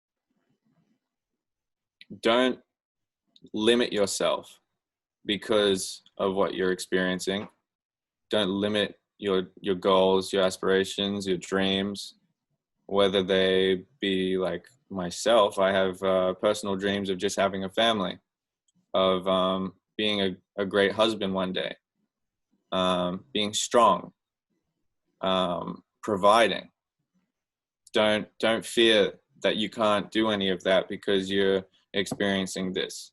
limit yourself because of what you're experiencing. Don't limit your goals, your aspirations, your dreams, whether they be like myself. I have personal dreams of just having a family, of being a great husband one day, being strong, providing. Don't fear that you can't do any of that because you're experiencing this.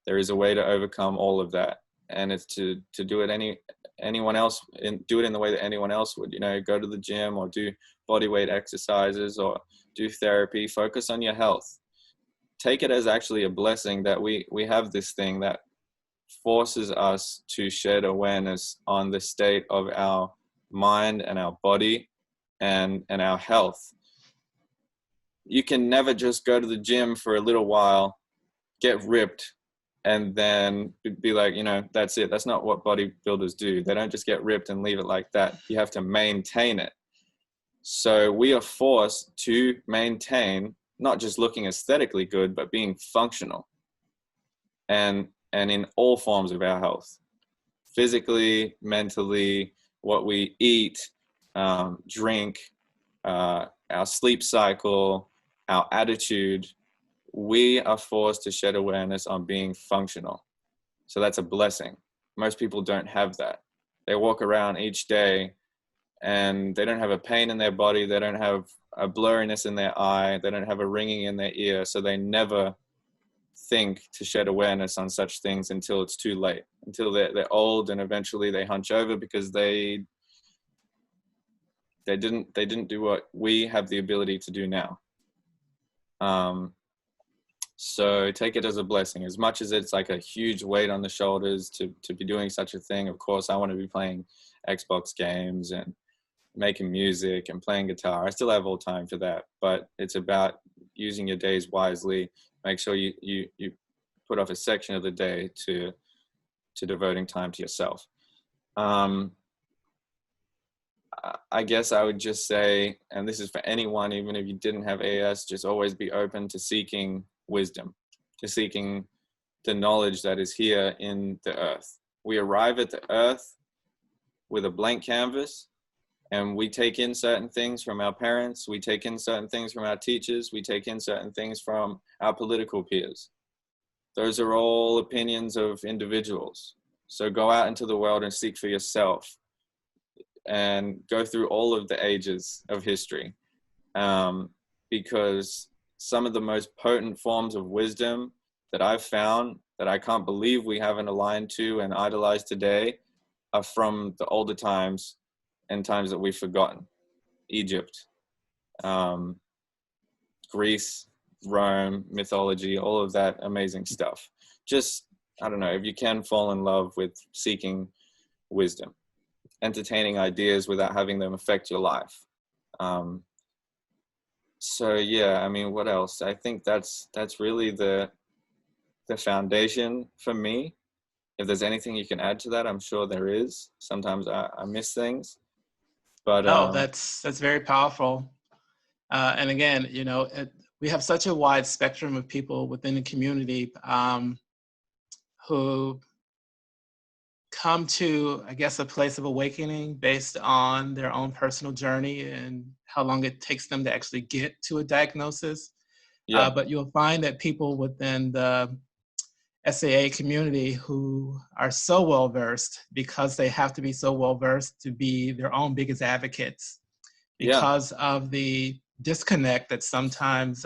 There is a way to overcome all of that. and it's to do it anyone else, and do it in the way that anyone else would, you know, go to the gym or do body weight exercises or do therapy. Focus on your health. Take it as actually a blessing that we have this thing that forces us to shed awareness on the state of our mind and our body and our health. You can never just go to the gym for a little while, get ripped, and then be like, you know, that's it. That's not what bodybuilders do. They don't just get ripped and leave it like that. You have to maintain it. So we are forced to maintain not just looking aesthetically good, but being functional. And in all forms of our health, physically, mentally, what we eat, drink, our sleep cycle, our attitude, we are forced to shed awareness on being functional. So that's a blessing. Most people don't have that. They walk around each day and they don't have a pain in their body. They don't have a blurriness in their eye. They don't have a ringing in their ear. So they never think to shed awareness on such things until it's too late, until they're old, and eventually they hunch over because they didn't do what we have the ability to do now. So take it as a blessing. As much as it's like a huge weight on the shoulders to be doing such a thing, of course, I want to be playing Xbox games and making music and playing guitar. I still have all time for that, but it's about using your days wisely. Make sure you put off a section of the day to devoting time to yourself. I guess I would just say, and this is for anyone, even if you didn't have AS, just always be open to seeking wisdom, to seeking the knowledge that is here in the earth. We arrive at the earth with a blank canvas, and we take in certain things from our parents, we take in certain things from our teachers, we take in certain things from our political peers. Those are all opinions of individuals. So go out into the world and seek for yourself, and go through all of the ages of history, because some of the most potent forms of wisdom that I've found that I can't believe we haven't aligned to and idolized today are from the older times and times that we've forgotten. Egypt, Greece, Rome, mythology, all of that amazing stuff. Just, I don't know, if you can fall in love with seeking wisdom, entertaining ideas without having them affect your life. So yeah, I mean, what else? I think that's really the foundation for me. If there's anything you can add to that, I'm sure there is. Sometimes I miss things, but Oh, that's very powerful. And again, you know, we have such a wide spectrum of people within the community who come to, I guess, a place of awakening based on their own personal journey and how long it takes them to actually get to a diagnosis. yeah, But you'll find that people within the SAA community who are so well versed, because they have to be so well versed to be their own biggest advocates, yeah, because of the disconnect that sometimes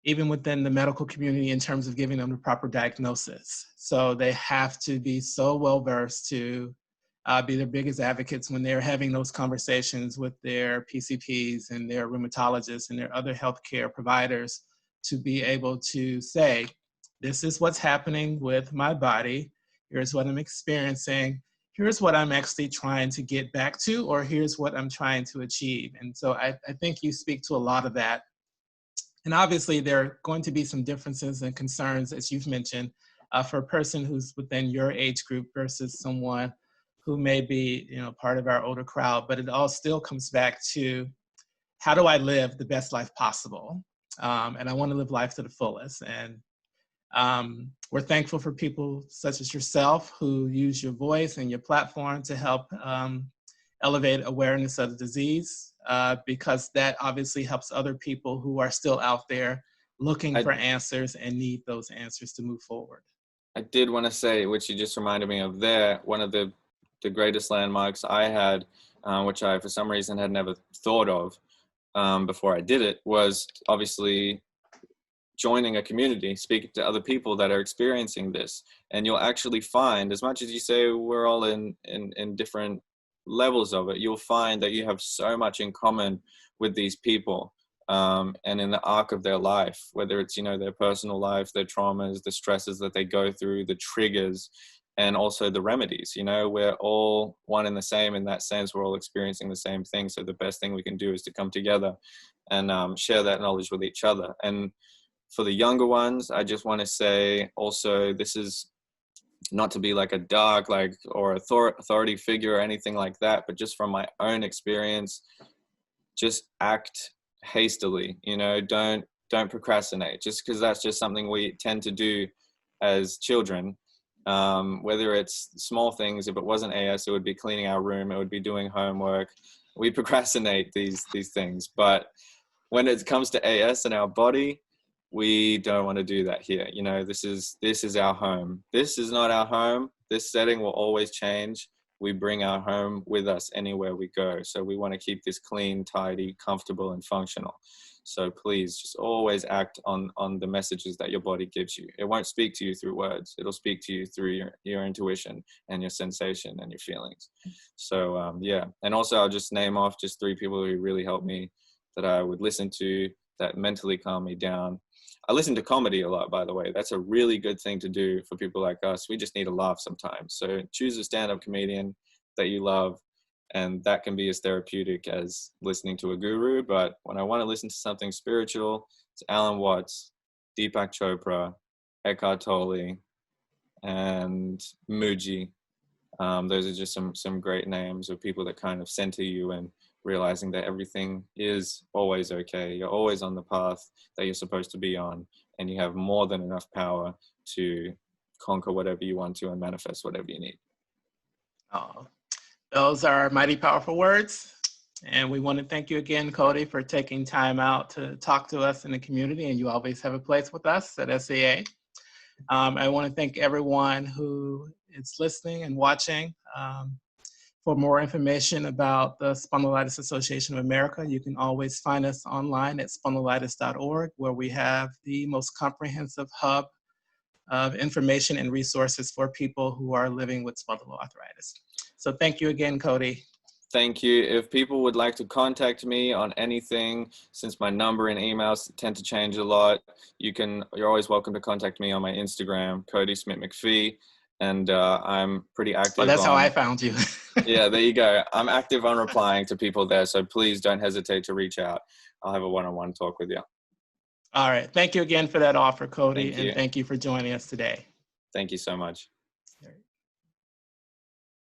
even within the medical community in terms of giving them the proper diagnosis. So they have to be so well versed to be their biggest advocates when they're having those conversations with their PCPs and their rheumatologists and their other healthcare providers, to be able to say, this is what's happening with my body, here's what I'm experiencing, here's what I'm actually trying to get back to, or here's what I'm trying to achieve. And so I think you speak to a lot of that. And obviously, there are going to be some differences and concerns, as you've mentioned, for a person who's within your age group versus someone who may be, you know, part of our older crowd. But it all still comes back to, how do I live the best life possible? And I want to live life to the fullest. And we're thankful for people such as yourself who use your voice and your platform to help elevate awareness of the disease, because that obviously helps other people who are still out there looking for answers and need those answers to move forward. I did want to say, which you just reminded me of there, one of the greatest landmarks I had, which I for some reason had never thought of before I did it, was obviously joining a community, speaking to other people that are experiencing this, and you'll actually find, as much as you say we're all in different levels of it, you'll find that you have so much in common with these people, and in the arc of their life, whether it's, their personal life, their traumas, the stresses that they go through, the triggers, and also the remedies. We're all one and the same in that sense. We're all experiencing the same thing. So the best thing we can do is to come together and share that knowledge with each other. And for the younger ones, I just want to say also, this is not to be like a dark, or authority figure or anything like that, but just from my own experience, just act hastily. Don't procrastinate, just because that's just something we tend to do as children. Whether it's small things, if it wasn't AS, it would be cleaning our room, it would be doing homework. We procrastinate these things, but when it comes to AS and our body, we don't want to do that here. This is our home. This is not our home. This setting will always change. We bring our home with us anywhere we go. So we want to keep this clean, tidy, comfortable, and functional. So please just always act on the messages that your body gives you. It won't speak to you through words. It'll speak to you through your intuition and your sensation and your feelings. So yeah. And also I'll just name off just 3 people who really helped me, that I would listen to, that mentally calm me down. I listen to comedy a lot, by the way. That's a really good thing to do for people like us. We just need a laugh sometimes. So choose a stand-up comedian that you love, and that can be as therapeutic as listening to a guru. But when I want to listen to something spiritual, it's Alan Watts, Deepak Chopra, Eckhart Tolle, and Muji. Those are just some great names of people that kind of center you and realizing that everything is always okay. You're always on the path that you're supposed to be on, and you have more than enough power to conquer whatever you want to and manifest whatever you need. Oh, those are mighty powerful words. And we want to thank you again, Kodi, for taking time out to talk to us in the community, and you always have a place with us at SAA. I want to thank everyone who is listening and watching. For more information about the Spondylitis Association of America, you can always find us online at spondylitis.org, where we have the most comprehensive hub of information and resources for people who are living with spondyloarthritis. So thank you again, Kodi. Thank you. If people would like to contact me on anything, since my number and emails tend to change a lot, you're always welcome to contact me on my Instagram, Kodi Smit-McPhee. And I'm pretty active. Well, that's how I found you. Yeah, there you go. I'm active on replying to people there. So please don't hesitate to reach out. I'll have a one-on-one talk with you. All right. Thank you again for that offer, Kodi. And thank you for joining us today. Thank you so much.